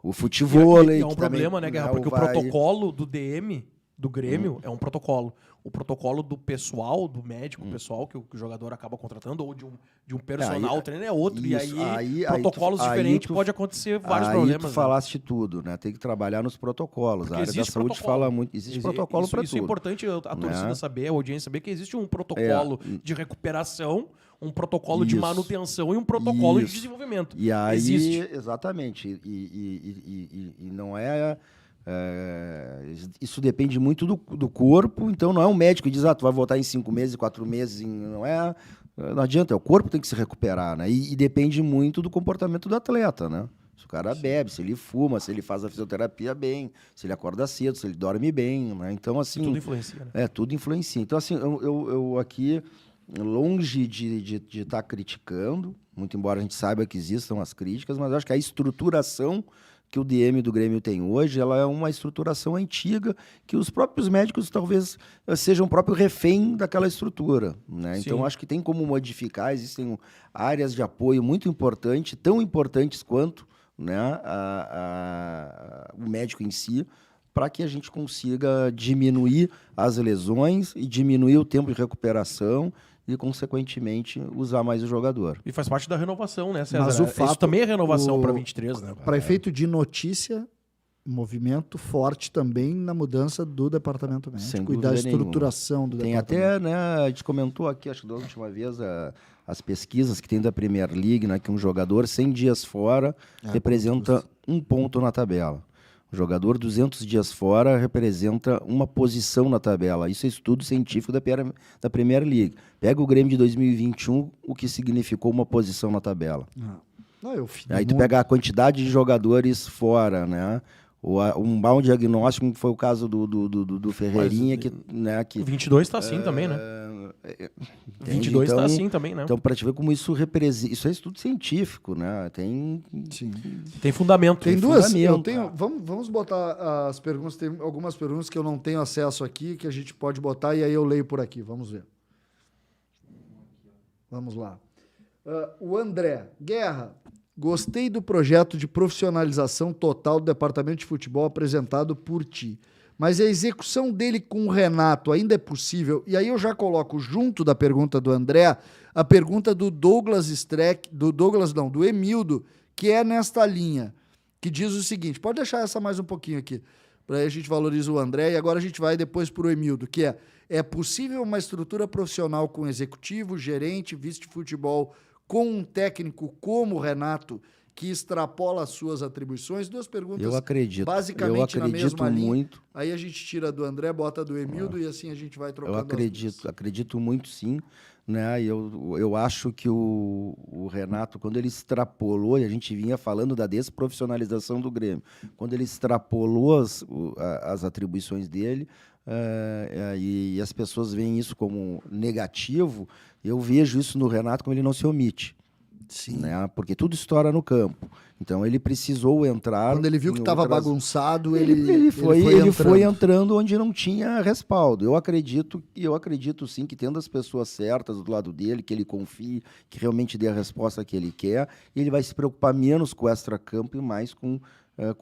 o futevôlei. É um problema, né, Guerra? Porque o protocolo do DM, do Grêmio, é um protocolo. O protocolo do pessoal, do médico pessoal que o jogador acaba contratando, ou de um personal treino é outro. Isso, e aí protocolos diferentes pode acontecer vários problemas. Aí tu falaste tudo, né? Tem que trabalhar nos protocolos. Porque a área da saúde fala muito. Existe protocolo para tudo. Isso é importante a torcida saber, a audiência saber que existe um protocolo de recuperação, um protocolo de manutenção e um protocolo de desenvolvimento. E aí, existe. Exatamente. E não é... isso depende muito do corpo, então não é um médico que diz, tu vai voltar em 5 meses, 4 meses, não adianta, o corpo tem que se recuperar, né? E depende muito do comportamento do atleta, né? Se o cara bebe, se ele fuma, se ele faz a fisioterapia bem, se ele acorda cedo, se ele dorme bem, né? Então, assim... Tudo influencia, né? Tudo influencia. Então, assim, eu aqui, longe de estar criticando, muito embora a gente saiba que existam as críticas, mas eu acho que a estruturação que o DM do Grêmio tem hoje, ela é uma estruturação antiga, que os próprios médicos talvez sejam o próprio refém daquela estrutura, né? Então, acho que tem como modificar, existem áreas de apoio muito importantes, tão importantes quanto, né, o médico em si, para que a gente consiga diminuir as lesões e diminuir o tempo de recuperação e, consequentemente, usar mais o jogador. E faz parte da renovação, né, César? Mas o fato, isso também é renovação para 23, né? Para efeito de notícia, movimento forte também na mudança do departamento médico e da estruturação do departamento. Tem até, né, a gente comentou aqui, acho que da última vez, as pesquisas que tem da Premier League, né, que um jogador 100 dias fora representa 1 ponto na tabela. O jogador 200 dias fora representa uma posição na tabela. Isso é estudo científico da Premier League. Pega o Grêmio de 2021, o que significou uma posição na tabela. Aí tu pega a quantidade de jogadores fora, né? Um mau diagnóstico, que foi o caso do Ferreirinha. O 22 está assim também, né? 22 está assim também, né? Então, para te ver como isso representa... Isso é estudo científico, né? Tem fundamento. Tem duas... Vamos botar as perguntas. Tem algumas perguntas que eu não tenho acesso aqui, que a gente pode botar, e aí eu leio por aqui. Vamos ver. Vamos lá. O André. Guerra. Gostei do projeto de profissionalização total do departamento de futebol apresentado por ti. Mas a execução dele com o Renato ainda é possível? E aí eu já coloco junto da pergunta do André a pergunta do do Emildo, que é nesta linha, que diz o seguinte, pode deixar essa mais um pouquinho aqui, para aí a gente valoriza o André, e agora a gente vai depois para o Emildo, que é possível uma estrutura profissional com executivo, gerente, vice-futebol, com um técnico como o Renato, que extrapola as suas atribuições? Duas perguntas basicamente na mesma linha. Muito. Aí a gente tira do André, bota do Emildo e assim a gente vai trocando. Eu acredito muito sim, né? Eu acho que o Renato, quando ele extrapolou, e a gente vinha falando da desprofissionalização do Grêmio, quando ele extrapolou as atribuições dele, e as pessoas veem isso como negativo, eu vejo isso no Renato como ele não se omite. Sim. Né? Porque tudo estoura no campo. Então ele precisou entrar... Quando ele viu que estava bagunçado, ele foi entrando onde não tinha respaldo. Eu acredito sim que tendo as pessoas certas do lado dele, que ele confie, que realmente dê a resposta que ele quer, ele vai se preocupar menos com o extra-campo e mais com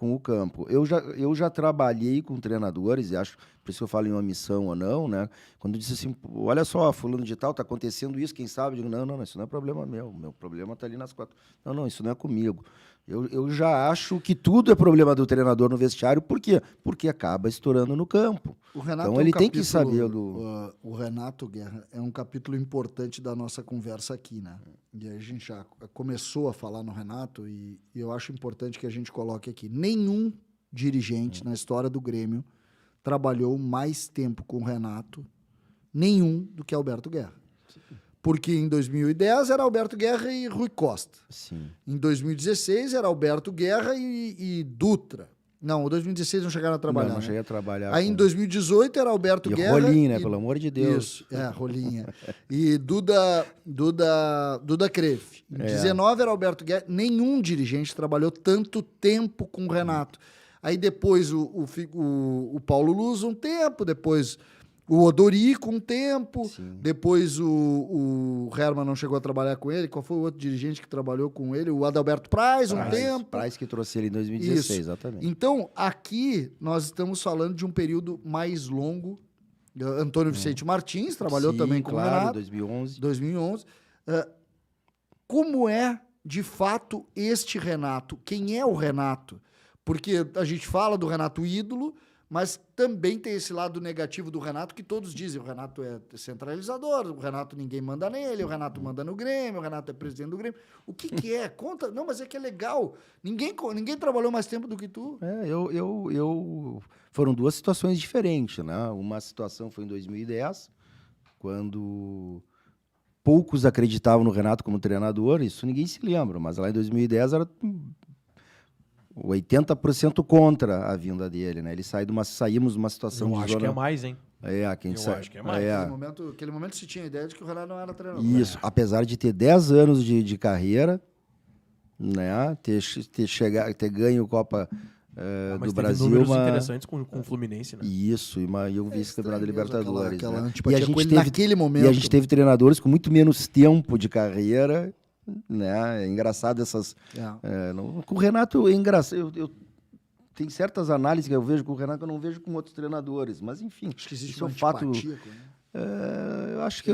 o campo. Eu já trabalhei com treinadores, e acho, por isso que eu falo em omissão ou não, né? Quando eu disse assim, olha só, fulano de tal, está acontecendo isso, quem sabe? Eu digo, não, isso não é problema meu problema está ali nas 4. Não, isso não é comigo. Eu já acho que tudo é problema do treinador no vestiário, por quê? Porque acaba estourando no campo. Então ele tem que saber o Renato, Guerra, é um capítulo importante da nossa conversa aqui, né? E a gente já começou a falar no Renato e eu acho importante que a gente coloque aqui. Nenhum dirigente na história do Grêmio trabalhou mais tempo com o Renato nenhum do que Alberto Guerra. Porque em 2010 era Alberto Guerra e Rui Costa. Sim. Em 2016 era Alberto Guerra e Dutra. Não, em 2016 não chegaram a trabalhar. Não cheguei a trabalhar. Aí em 2018 era Alberto Guerra. Rolim, né? Pelo amor de Deus. Isso, Rolinha. E Duda Kreff. Em 2019 era Alberto Guerra. Nenhum dirigente trabalhou tanto tempo com o Renato. Aí depois o Paulo Luz um tempo, depois o Odorico um tempo, sim. Depois o Herman não chegou a trabalhar com ele. Qual foi o outro dirigente que trabalhou com ele? O Adalberto Praz um tempo. Praz que trouxe ele em 2016, isso. Exatamente. Então, aqui nós estamos falando de um período mais longo. Antônio Vicente Martins trabalhou também com o Renato. 2011. Como é, de fato, este Renato? Quem é o Renato? Porque a gente fala do Renato ídolo, mas também tem esse lado negativo do Renato que todos dizem. O Renato é centralizador, o Renato ninguém manda nele, o Renato manda no Grêmio, o Renato é presidente do Grêmio. O que é? Conta. Não, mas é que é legal. Ninguém trabalhou mais tempo do que tu. Foram duas situações diferentes, né? Uma situação foi em 2010, quando poucos acreditavam no Renato como treinador, isso ninguém se lembra, mas lá em 2010 era 80% contra a vinda dele, né? Ele saímos de uma situação de zona... acho que é mais, hein? Acho que é mais. Naquele momento se tinha a ideia de que o Renato não era treinador. Isso, apesar de ter 10 anos de carreira, né? Ter ganho Copa do Brasil. Mas números interessantes com o Fluminense, né? Isso, e eu vice-campeão da Libertadores. Aquela né? antipatia com ele naquele momento. E a gente teve treinadores com muito menos tempo de carreira, né? É engraçado essas... com o Renato é engraçado. Tem certas análises que eu vejo com o Renato que eu não vejo com outros treinadores, mas enfim, acho que existe isso é uma um fato. né? Eu acho que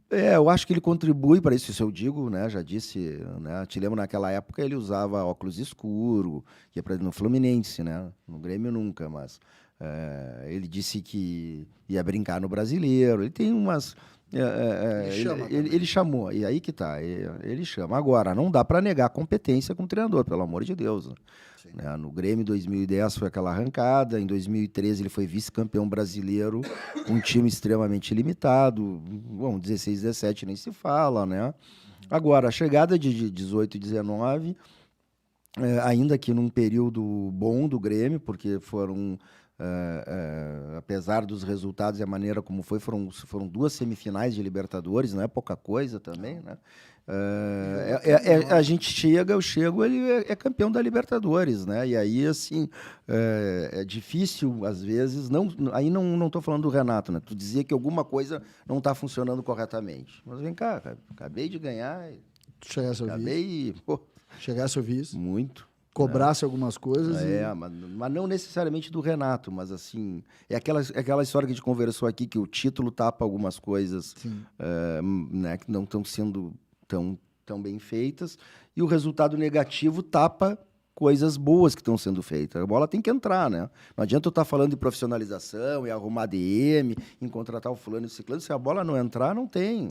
eu acho que ele contribui para isso eu digo, né? Já disse, né? Te lembro naquela época ele usava óculos escuro, ia para no Fluminense, né? No Grêmio nunca, mas ele disse que ia brincar no Brasileiro. Ele tem umas ele chamou, e aí que tá, ele chama. Agora, não dá para negar a competência com o treinador, pelo amor de Deus. Né? No Grêmio, em 2010, foi aquela arrancada. Em 2013, ele foi vice-campeão brasileiro, com um time extremamente limitado. Bom, 16, 17 nem se fala, né? Agora, a chegada de 18 e 19, ainda que num período bom do Grêmio, porque foram... apesar dos resultados e a maneira como foram 2 semifinais de Libertadores, não é pouca coisa também, né? A gente chega, ele é campeão da Libertadores, né? E aí, assim, é difícil, às vezes, aí não estou falando do Renato, né? Tu dizia que alguma coisa não está funcionando corretamente. Mas vem cá, cara, acabei de ganhar. Chegasse a ouvir isso? Muito. Cobrasse algumas coisas. Mas não necessariamente do Renato, mas assim, é aquela história que a gente conversou aqui, que o título tapa algumas coisas né, que não estão sendo tão bem feitas, e o resultado negativo tapa coisas boas que estão sendo feitas. A bola tem que entrar, né? Não adianta eu estar falando de profissionalização, e arrumar DM, em contratar o fulano e o ciclano, se a bola não entrar, não tem.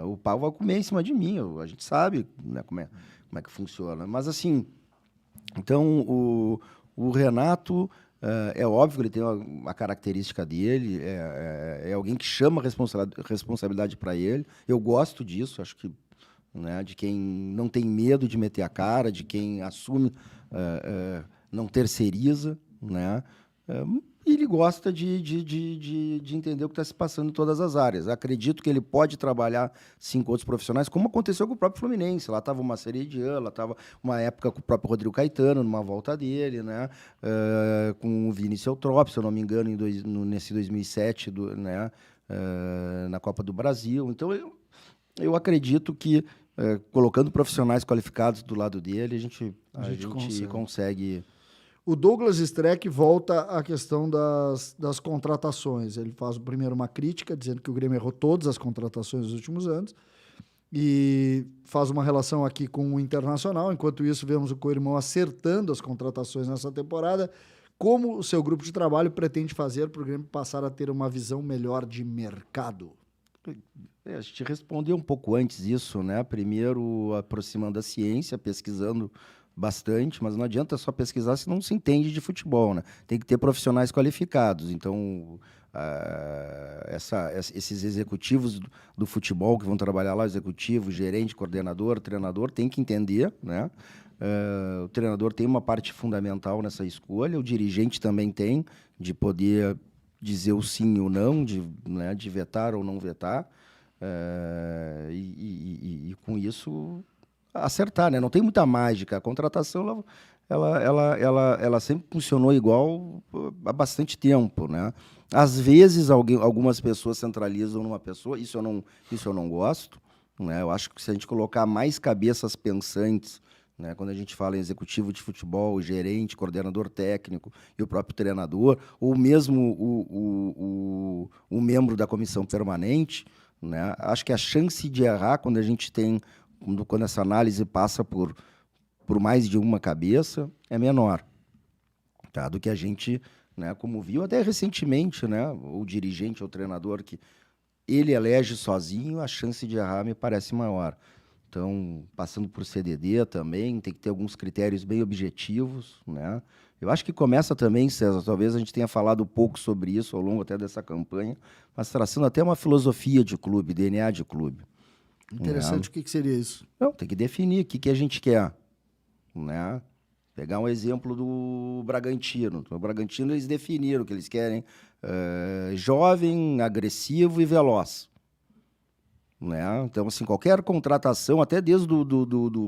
O pau vai comer em cima de mim, a gente sabe, né, como é que funciona. Mas assim, então o Renato, é óbvio que ele tem uma característica dele, é alguém que chama responsabilidade para ele. Eu gosto disso, acho que, né, de quem não tem medo de meter a cara, de quem assume, não terceiriza, né? E ele gosta de entender o que está se passando em todas as áreas. Acredito que ele pode trabalhar, sim, com outros profissionais, como aconteceu com o próprio Fluminense. Lá estava uma série de anos, lá estava uma época com o próprio Rodrigo Caetano, numa volta dele, né? Com o Vinícius Eutrópio, se eu não me engano, nesse 2007, né? Na Copa do Brasil. Então, eu acredito que, colocando profissionais qualificados do lado dele, a gente consegue... O Douglas Streck volta à questão das contratações. Ele faz primeiro uma crítica, dizendo que o Grêmio errou todas as contratações dos últimos anos, e faz uma relação aqui com o Internacional. Enquanto isso, vemos o co-irmão acertando as contratações nessa temporada. Como o seu grupo de trabalho pretende fazer para o Grêmio passar a ter uma visão melhor de mercado? A gente respondeu um pouco antes isso, né? Primeiro, aproximando a ciência, pesquisando bastante, mas não adianta só pesquisar se não se entende de futebol, né? Tem que ter profissionais qualificados. Então, esses executivos do futebol que vão trabalhar lá, executivo, gerente, coordenador, treinador, tem que entender, né? O treinador tem uma parte fundamental nessa escolha, o dirigente também tem, de poder dizer o sim ou não, né, de vetar ou não vetar, e com isso acertar, né? Não tem muita mágica. A contratação ela sempre funcionou igual há bastante tempo, né? Às vezes algumas pessoas centralizam numa pessoa, isso eu não gosto, né? Eu acho que se a gente colocar mais cabeças pensantes, né, quando a gente fala em executivo de futebol, gerente, coordenador técnico e o próprio treinador, ou mesmo o membro da comissão permanente, né, acho que a chance de errar quando essa análise passa por mais de uma cabeça é menor, tá, do que a gente, né, como viu até recentemente, né, o dirigente ou o treinador que ele elege sozinho, a chance de errar me parece maior. Então, passando por CDD também, tem que ter alguns critérios bem objetivos, né? Eu acho que começa também, César, talvez a gente tenha falado um pouco sobre isso ao longo até dessa campanha, mas traçando até uma filosofia de clube, DNA de clube. Interessante, né? O que seria isso? Não, tem que definir o que a gente quer, né? Pegar um exemplo do Bragantino. O Bragantino, eles definiram que eles querem jovem, agressivo e veloz. Né? Então, assim, qualquer contratação, até desde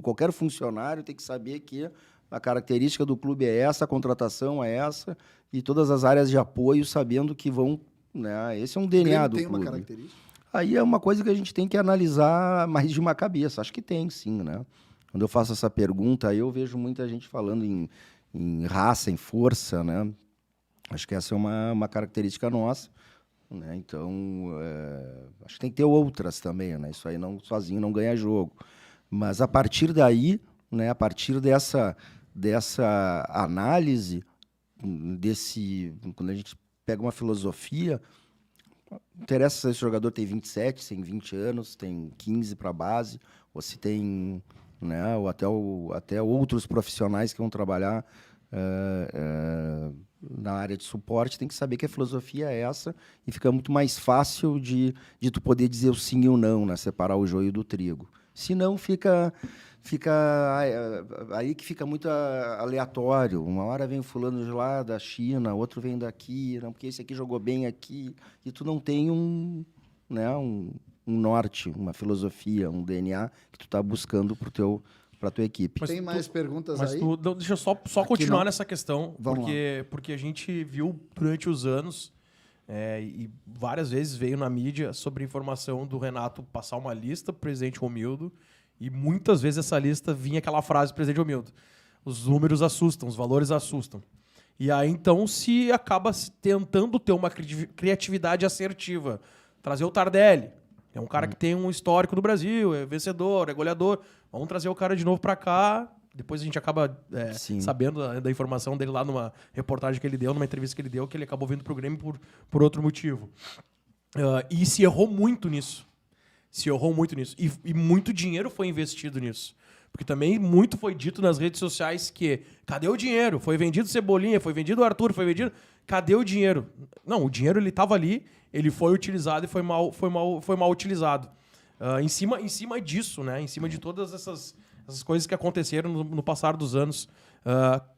qualquer funcionário, tem que saber que a característica do clube é essa, a contratação é essa, e todas as áreas de apoio sabendo que vão... Né? Esse é um DNA do clube. Tem uma característica? Aí é uma coisa que a gente tem que analisar mais de uma cabeça. Acho que tem, sim, né? Quando eu faço essa pergunta, aí eu vejo muita gente falando em raça, em força, né? Acho que essa é uma característica nossa. Né? Então, acho que tem que ter outras também, né? Isso aí sozinho não ganha jogo. Mas a partir daí, né, a partir dessa análise, quando a gente pega uma filosofia, não interessa se esse jogador tem 27, tem 20 anos, tem 15 para a base, ou se tem, né, ou até outros profissionais que vão trabalhar na área de suporte, tem que saber que a filosofia é essa e fica muito mais fácil de tu poder dizer o sim e o não, né? Separar o joio do trigo. Se não, fica aí que fica muito aleatório. Uma hora vem o fulano de lá da China, outro vem daqui, não, porque esse aqui jogou bem aqui, e tu não tem um norte, uma filosofia, um DNA que tu está buscando para a tua equipe. Mas tem mais perguntas aí? Deixa eu só continuar nessa questão, porque a gente viu durante os anos, e várias vezes veio na mídia sobre a informação do Renato passar uma lista para o presidente Romildo, e muitas vezes essa lista vinha aquela frase do presidente Romildo: os números assustam, os valores assustam. E aí então se acaba tentando ter uma criatividade assertiva. Trazer o Tardelli, é um cara que tem um histórico do Brasil, é vencedor, é goleador. Vamos trazer o cara de novo para cá. Depois a gente acaba sabendo da informação dele lá numa reportagem que ele deu, numa entrevista que ele deu, que ele acabou vindo pro Grêmio por outro motivo. E se errou muito nisso. E muito dinheiro foi investido nisso. Porque também muito foi dito nas redes sociais que cadê o dinheiro? Foi vendido Cebolinha, foi vendido Arthur, foi vendido... Cadê o dinheiro? Não, o dinheiro ele estava ali, ele foi utilizado e foi mal utilizado. Em cima disso, né? Em cima de todas essas coisas que aconteceram no passar dos anos,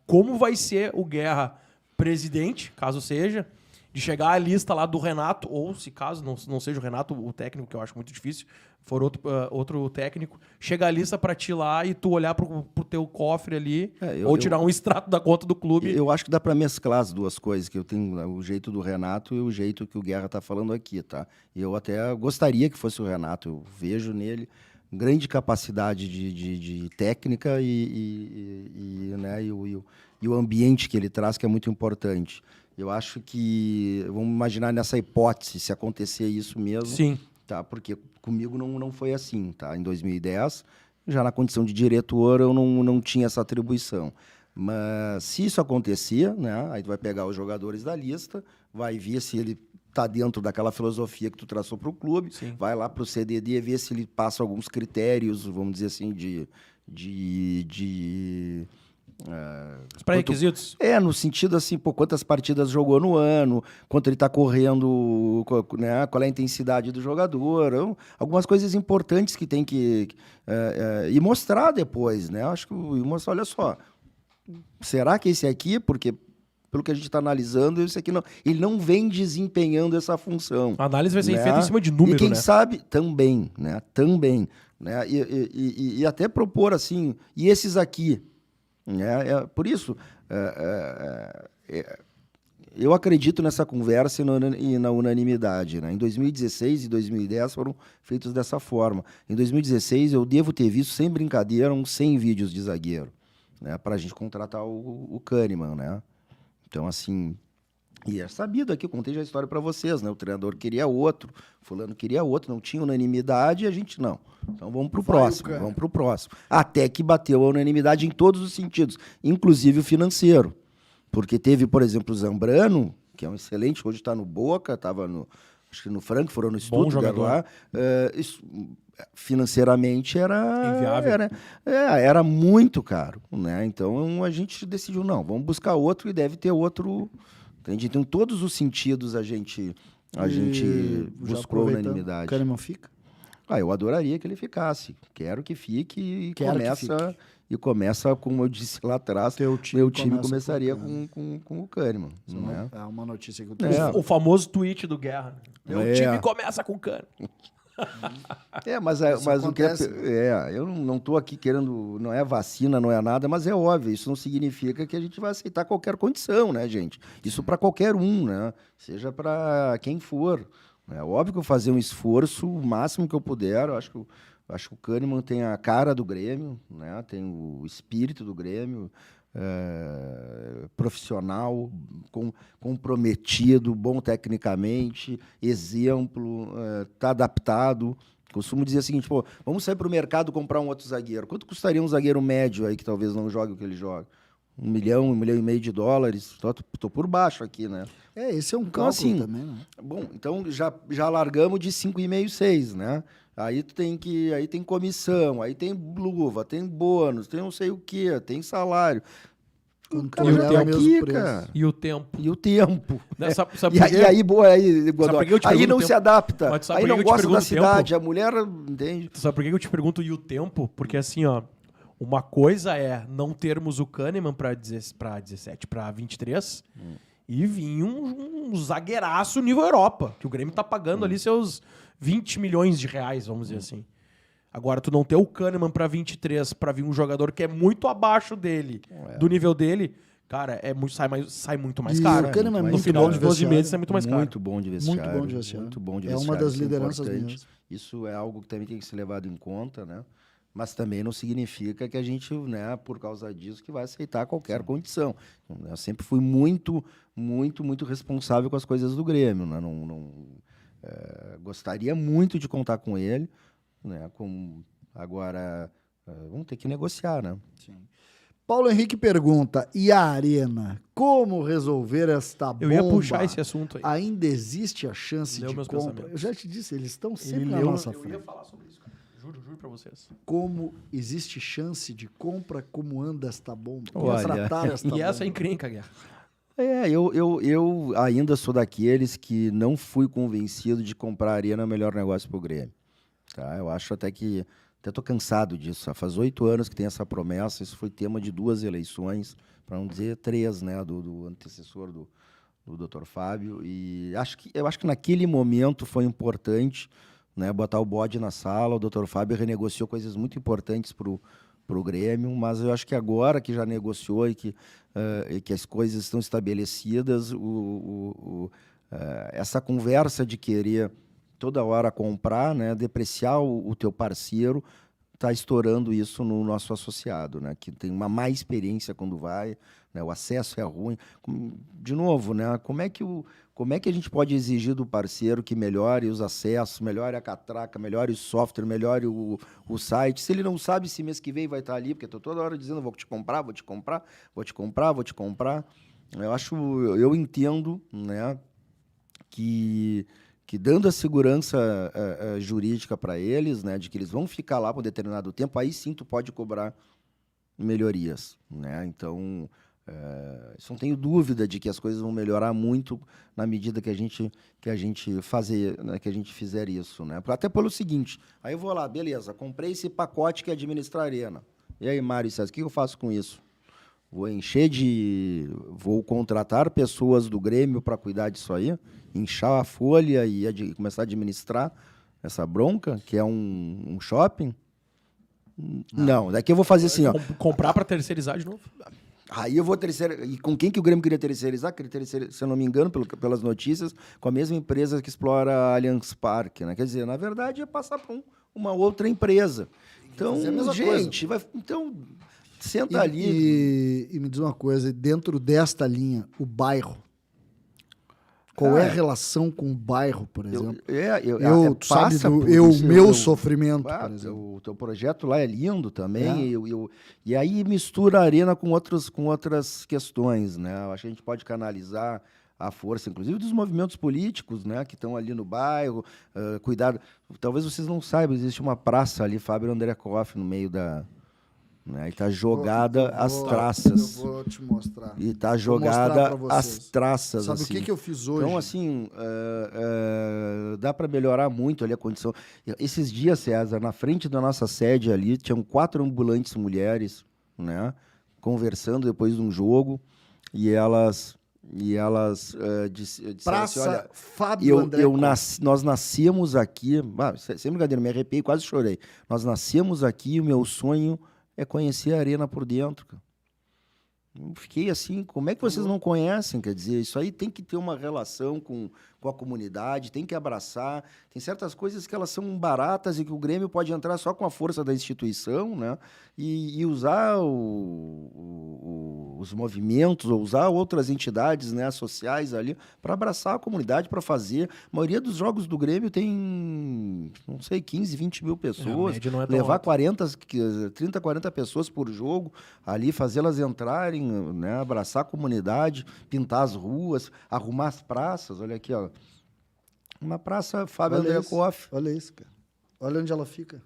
como vai ser o Guerra presidente, caso seja, de chegar à lista lá do Renato, ou se caso não seja o Renato, o técnico, que eu acho muito difícil, for outro técnico, chega a lista para ti lá e tu olhar pro teu cofre ali, ou tirar um extrato da conta do clube. Eu acho que dá para mesclar as duas coisas, que eu tenho o jeito do Renato e o jeito que o Guerra tá falando aqui, tá? E eu até gostaria que fosse o Renato, eu vejo nele grande capacidade de técnica né, e o ambiente que ele traz, que é muito importante. Eu acho que, vamos imaginar nessa hipótese, se acontecer isso mesmo. Sim. Tá? Porque comigo não foi assim. Tá? Em 2010, já na condição de diretor, eu não tinha essa atribuição. Mas se isso acontecer, né, aí tu vai pegar os jogadores da lista, vai ver se ele tá dentro daquela filosofia que tu traçou para o clube, Sim. vai lá para o CDD ver se ele passa alguns critérios, vamos dizer assim, Os pré-requisitos. no sentido assim, quantas partidas jogou no ano, quanto ele está correndo, né, qual é a intensidade do jogador, algumas coisas importantes que tem que e mostrar depois, né? Acho que mostrar, olha só, será que esse aqui, porque pelo que a gente está analisando, esse aqui ele não vem desempenhando essa função. A análise vai ser né? feita em cima de número, e quem né? sabe também, né? Também, né? E até propor assim, e esses aqui. Por isso, eu acredito nessa conversa e na unanimidade. Né? Em 2016 e 2010 foram feitos dessa forma. Em 2016, eu devo ter visto, sem brincadeira, uns 100 vídeos de zagueiro, né? Para a gente contratar o Kahneman. Né? Então, assim... E é sabido aqui, eu contei já a história para vocês, né? O treinador queria outro, fulano queria outro, não tinha unanimidade e a gente não. Então vamos para o próximo. Até que bateu a unanimidade em todos os sentidos, inclusive o financeiro. Porque teve, por exemplo, o Zambrano, que é um excelente, hoje está no Boca, estava acho que no Frankfurt ou no Stuttgart lá. Financeiramente era inviável. Era muito caro, né? Então a gente decidiu, não, vamos buscar outro e deve ter outro... Entende? Então, em todos os sentidos, a gente buscou unanimidade. O Kahneman fica? Eu adoraria que ele ficasse. Quero que fique e começa, como eu disse lá atrás, meu time começaria com o Kahneman. Né? É uma notícia que eu tenho. O famoso tweet do Guerra. Meu time começa com o Kahneman. Mas o que eu não estou aqui querendo, não é vacina, não é nada, mas é óbvio, isso não significa que a gente vai aceitar qualquer condição, né, gente? Isso para qualquer um, né? Seja para quem for. É óbvio que eu vou fazer um esforço o máximo que eu puder. Eu acho que o Kahneman tem a cara do Grêmio, né? Tem o espírito do Grêmio. Profissional, comprometido, bom tecnicamente, exemplo, está adaptado. Costumo dizer o seguinte, vamos sair para o mercado comprar um outro zagueiro. Quanto custaria um zagueiro médio aí que talvez não jogue o que ele joga? $1 milhão, $1,5 milhão. Estou por baixo aqui, né? Esse é um cálculo assim, também, né? Bom, então já largamos de 5,5, 6, né? Aí tem comissão, aí tem luva, tem bônus, tem não sei o quê, tem salário. E o tempo. Aí não se adapta. Aí não gosta da cidade, a mulher, entende? Sabe por que eu te pergunto e o tempo? Porque assim, uma coisa é não termos o Kahneman para 17, para 23 e vir um zagueiraço nível Europa, que o Grêmio tá pagando ali seus 20 milhões de reais, vamos dizer assim. Agora, tu não ter o Kahneman para 23 para vir um jogador que é muito abaixo dele, do nível dele, cara, sai muito mais caro. O Kahneman é no muito final bom de 12 meses sai muito mais caro. Muito bom de vestiário. Muito bom de vestiário. É uma das lideranças mesmo. Isso é algo que também tem que ser levado em conta, né? Mas também não significa que a gente, né, por causa disso, que vai aceitar qualquer condição. Eu sempre fui muito, muito, muito responsável com as coisas do Grêmio. Né? Gostaria muito de contar com ele, né? Agora, vamos ter que negociar, né? Sim. Paulo Henrique pergunta, e a Arena? Como resolver esta bomba? Eu ia puxar esse assunto aí. Ainda existe a chance de compra? Eu já te disse, eles estão sempre na nossa frente. Eu ia falar sobre isso, cara. Juro pra vocês. Como existe chance de compra, como anda esta bomba? Olha, tratar esta bomba? Essa é encrenca, Guerra. Eu ainda sou daqueles que não fui convencido de comprar a Arena o melhor negócio pro Grêmio. Tá? Eu acho até estou cansado disso. Faz 8 anos que tem essa promessa. Isso foi tema de 2 eleições, para não dizer 3, né, do antecessor do Dr. Fábio. E eu acho que naquele momento foi importante, né, botar o bode na sala. O Dr. Fábio renegociou coisas muito importantes para o Grêmio, mas eu acho que agora que já negociou e que as coisas estão estabelecidas, essa conversa de querer toda hora comprar, né, depreciar o teu parceiro, está estourando isso no nosso associado, né, que tem uma má experiência quando vai, né, o acesso é ruim. De novo, né, como é que a gente pode exigir do parceiro que melhore os acessos, melhore a catraca, melhore o software, melhore o site, se ele não sabe se mês que vem vai estar ali, porque estou toda hora dizendo vou te comprar. Eu entendo, né, que dando a segurança jurídica para eles, né, de que eles vão ficar lá por um determinado tempo, aí sim tu pode cobrar melhorias, né? Então, não tenho dúvida de que as coisas vão melhorar muito na medida que a gente fizer isso, né? Até pelo seguinte, aí eu vou lá, beleza, comprei esse pacote que administra a Arena. E aí, Mário César, o que eu faço com isso? Vou contratar pessoas do Grêmio para cuidar disso aí, inchar a folha e começar a administrar essa bronca, que é um shopping? Não, daqui eu vou fazer assim, ó. Comprar para terceirizar de novo? Aí eu vou terceirizar. E com quem que o Grêmio queria terceirizar? Se eu não me engano, pelas notícias, com a mesma empresa que explora a Allianz Parque, né? Quer dizer, na verdade, é passar para uma outra empresa. Então, gente, então, senta ali. E me diz uma coisa, dentro desta linha, o bairro. Qual é a relação com o bairro, por exemplo? Meu sofrimento, por exemplo. O teu projeto lá é lindo também, e aí mistura a Arena com outras questões, né? Eu acho que a gente pode canalizar a força, inclusive, dos movimentos políticos, né, que estão ali no bairro, cuidado. Talvez vocês não saibam, existe uma praça ali, Fábio André Koff, no meio da... Né, e está jogada as traças. Eu vou te mostrar. E está jogada as traças. Sabe assim. o que eu fiz hoje? Então, assim, dá para melhorar muito ali a condição. Esses dias, César, na frente da nossa sede ali, tinham 4 ambulantes mulheres, né, conversando depois de um jogo, e elas disseram Praça assim, olha, Fábio André nós nascemos aqui, sem brincadeira, me arrepiei, quase chorei. Nós nascemos aqui e o meu sonho é conhecer a Arena por dentro. Eu fiquei assim, como é que vocês não conhecem? Quer dizer, isso aí tem que ter uma relação com a comunidade, tem que abraçar. Tem certas coisas que elas são baratas e que o Grêmio pode entrar só com a força da instituição, né? E usar os movimentos, ou usar outras entidades, né, sociais ali, para abraçar a comunidade, para fazer. A maioria dos jogos do Grêmio tem, não sei, 15, 20 mil pessoas. Levar 30, 40 pessoas por jogo ali, fazê-las entrarem, né, abraçar a comunidade, pintar as ruas, arrumar as praças. Olha aqui, ó. Uma praça Fábio André Koff. Olha isso, cara. Olha onde ela fica.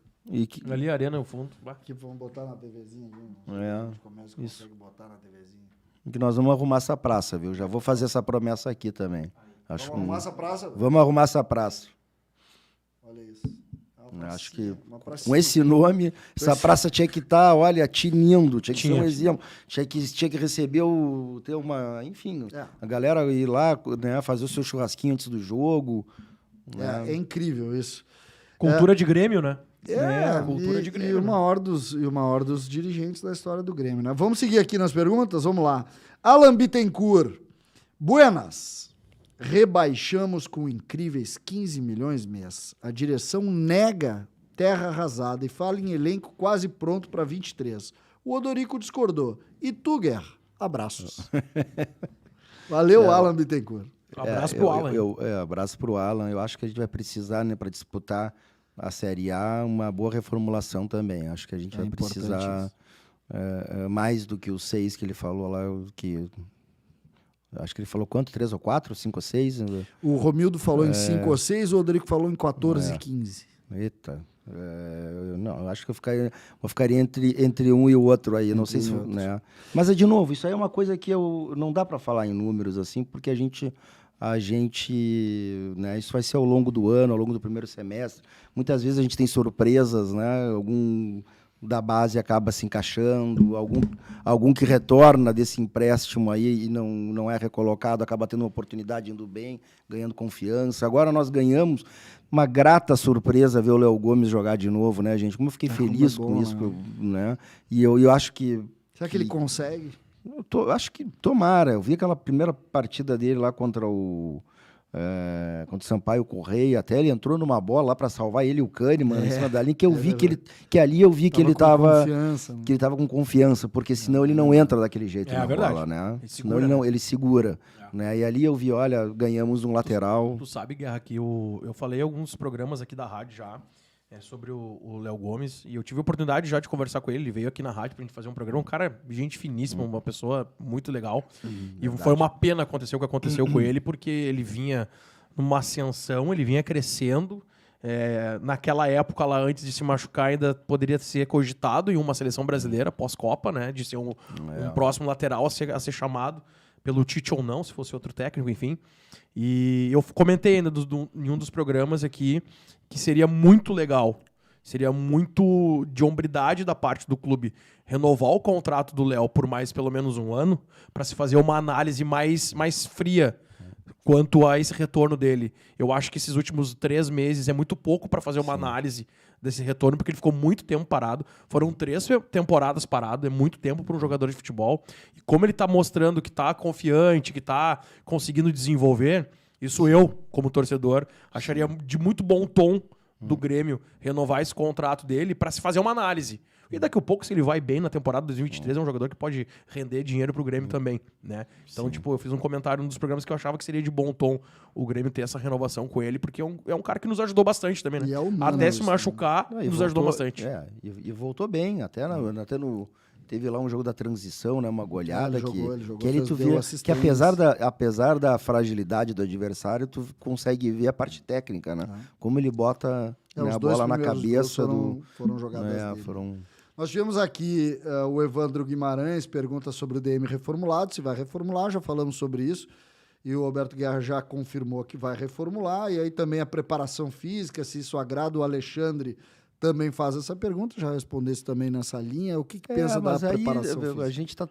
Ali a Arena no fundo. Que vamos botar na TVzinha ali. Consegue botar na TVzinha. Que nós vamos arrumar essa praça, viu? Já vou fazer essa promessa aqui também. Vamos arrumar essa praça? Vamos arrumar essa praça. Olha isso. Acho que com esse nome, essa praça tinha que estar, olha, tinindo, tinha que ser um exemplo, tinha que receber enfim, a galera ir lá, né, fazer o seu churrasquinho antes do jogo. É incrível isso. Cultura de Grêmio, né? Cultura de Grêmio. E o maior dos dirigentes da história do Grêmio, né? Vamos seguir aqui nas perguntas, vamos lá. Alan Bittencourt. Buenas. Rebaixamos com incríveis 15 milhões mês. A direção nega terra arrasada e fala em elenco quase pronto para 23. O Odorico discordou. E tu, Guerra? Abraços. Valeu, Alan Bittencourt. Abraço pro Alan. Abraço pro Alan. Eu acho que a gente vai precisar, né, para disputar a Série A, uma boa reformulação também. Acho que a gente vai precisar mais do que os 6 que ele falou lá, acho que ele falou quanto? 3 ou 4? 5 ou 6? O Romildo falou em 5 ou 6, o Odorico falou em 14 e 15. Eita. Não, eu acho que eu ficaria entre um e o outro aí. Não sei se... Né? Mas, de novo, isso aí é uma coisa que não dá para falar em números assim, porque a gente né, isso vai ser ao longo do ano, ao longo do primeiro semestre. Muitas vezes a gente tem surpresas, né? Algum da base acaba se encaixando, algum que retorna desse empréstimo aí e não é recolocado, acaba tendo uma oportunidade, indo bem, ganhando confiança. Agora nós ganhamos uma grata surpresa ver o Léo Gomes jogar de novo, né, gente? Como eu fiquei feliz com isso, né? E eu acho que... Será que ele consegue? Acho que tomara. Eu vi aquela primeira partida dele lá contra o Sampaio Correia, até ele entrou numa bola lá para salvar ele e o Kahneman em cima da linha, que eu vi que ali eu vi que ele estava com confiança, porque senão ele não entra daquele jeito na bola, né? Senão ele segura, né? E ali eu vi, olha, ganhamos um lateral. Tu sabe, Guerra, que eu falei em alguns programas aqui da rádio já sobre o Léo Gomes, e eu tive a oportunidade já de conversar com ele. Ele veio aqui na rádio pra gente fazer um programa, um cara, gente finíssima, uma pessoa muito legal. E foi uma pena acontecer o que aconteceu com ele, porque ele vinha numa ascensão, ele vinha crescendo. Naquela época, lá antes de se machucar, ainda poderia ser cogitado em uma seleção brasileira pós-Copa, né? De ser um próximo lateral a ser chamado pelo Tite ou não, se fosse outro técnico, enfim. E eu comentei ainda em um dos programas aqui que seria muito legal, seria muito de hombridade da parte do clube renovar o contrato do Léo por mais pelo menos um ano, para se fazer uma análise mais fria quanto a esse retorno dele. Eu acho que esses últimos 3 meses é muito pouco para fazer uma análise desse retorno, porque ele ficou muito tempo parado. Foram 3 temporadas parado, é muito tempo para um jogador de futebol. E como ele está mostrando que está confiante, que está conseguindo desenvolver, isso eu, como torcedor, acharia de muito bom tom do Grêmio renovar esse contrato dele para se fazer uma análise. E daqui a pouco, se ele vai bem na temporada 2023, é um jogador que pode render dinheiro pro Grêmio também, né? Então, eu fiz um comentário num dos programas que eu achava que seria de bom tom o Grêmio ter essa renovação com ele, porque é um cara que nos ajudou bastante também, né? Até se machucar, nos ajudou bastante. E voltou bem, até no... Teve lá um jogo da transição, né? Uma goleada ele jogou, que ele tu vê que apesar da fragilidade do adversário, tu consegue ver a parte técnica, né? Como ele bota a bola na cabeça foram jogadas dele. Nós tivemos aqui o Evandro Guimarães, pergunta sobre o DM reformulado, se vai reformular, já falamos sobre isso. E o Alberto Guerra já confirmou que vai reformular. E aí também a preparação física, se isso agrada. O Alexandre também faz essa pergunta, já respondesse também nessa linha. O que pensa da preparação física? A gente está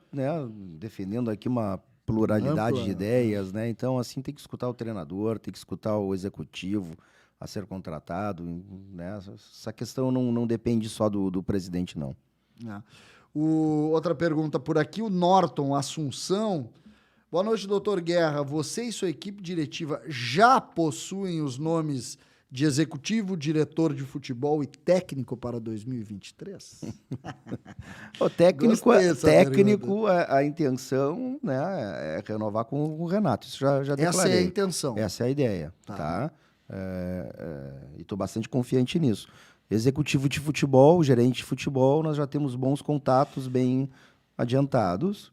defendendo aqui uma pluralidade de ideias, né? Então, assim, tem que escutar o treinador, tem que escutar o executivo a ser contratado, né? Essa questão não depende só do presidente, não. Outra pergunta por aqui, o Norton Assunção. Boa noite, doutor Guerra. Você e sua equipe diretiva já possuem os nomes de executivo, diretor de futebol e técnico para 2023? O técnico, a intenção, né, é renovar com o Renato. Isso já declarei. Essa é a intenção. Essa é a ideia, tá? E estou bastante confiante nisso. Executivo de futebol, gerente de futebol, nós já temos bons contatos bem adiantados.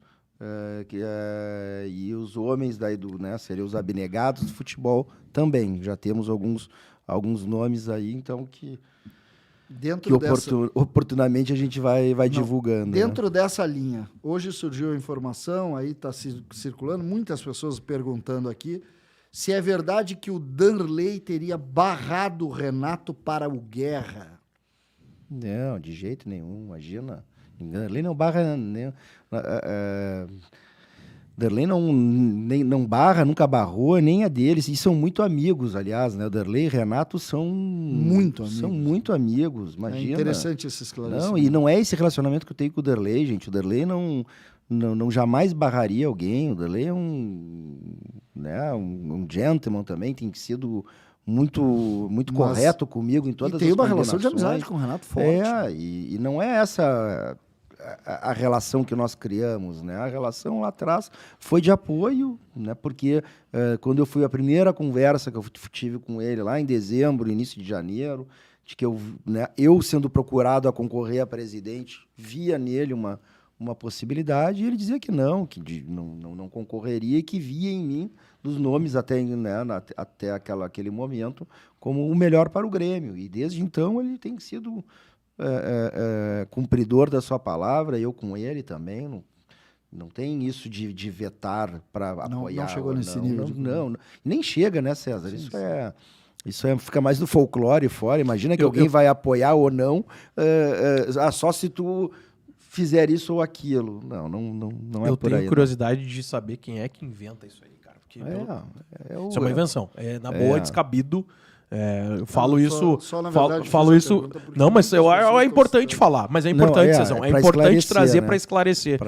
E os homens daí né, seriam os abnegados do futebol também. Já temos alguns nomes aí, então que oportunamente a gente vai divulgando. Dentro dessa linha, hoje surgiu a informação, aí está circulando, muitas pessoas perguntando aqui, se é verdade que o Danley teria barrado o Renato para o Guerra. Não, de jeito nenhum, imagina. Danley não barra... Danley não barra, nunca barrou, nem a deles. E são muito amigos, aliás, né? O Danley e Renato são muito amigos, imagina. É interessante esse esclarecimento. Não, e não é esse relacionamento que eu tenho com o Danley, gente. O Danley não jamais barraria alguém. O Danley é um gentleman também, tem sido muito correto comigo em todas as combinações. E tem uma relação de amizade com o Renato forte. E não é essa a relação que nós criamos, né? A relação lá atrás foi de apoio, né? Porque quando eu fui a primeira conversa que eu tive com ele lá em dezembro, início de janeiro, de que eu sendo procurado a concorrer a presidente, via nele uma possibilidade, e ele dizia que não concorreria e que via em mim, dos nomes até aquele momento, como o melhor para o Grêmio. E desde então ele tem sido cumpridor da sua palavra, eu com ele também. Não tem isso de vetar para apoiar. Não chegou nesse nível. Não, nem chega, né, César? Sim, isso fica mais no folclore fora. Imagina que alguém vai apoiar ou não, só se tu fizer isso ou aquilo. Não é eu por aí. Eu tenho curiosidade de saber quem é que inventa isso aí, cara. Porque isso é uma invenção. Na boa, descabido. Eu falo isso. Falo isso. Não, mas é importante falar. Mas é importante, Cezão. É importante trazer, né? Para esclarecer.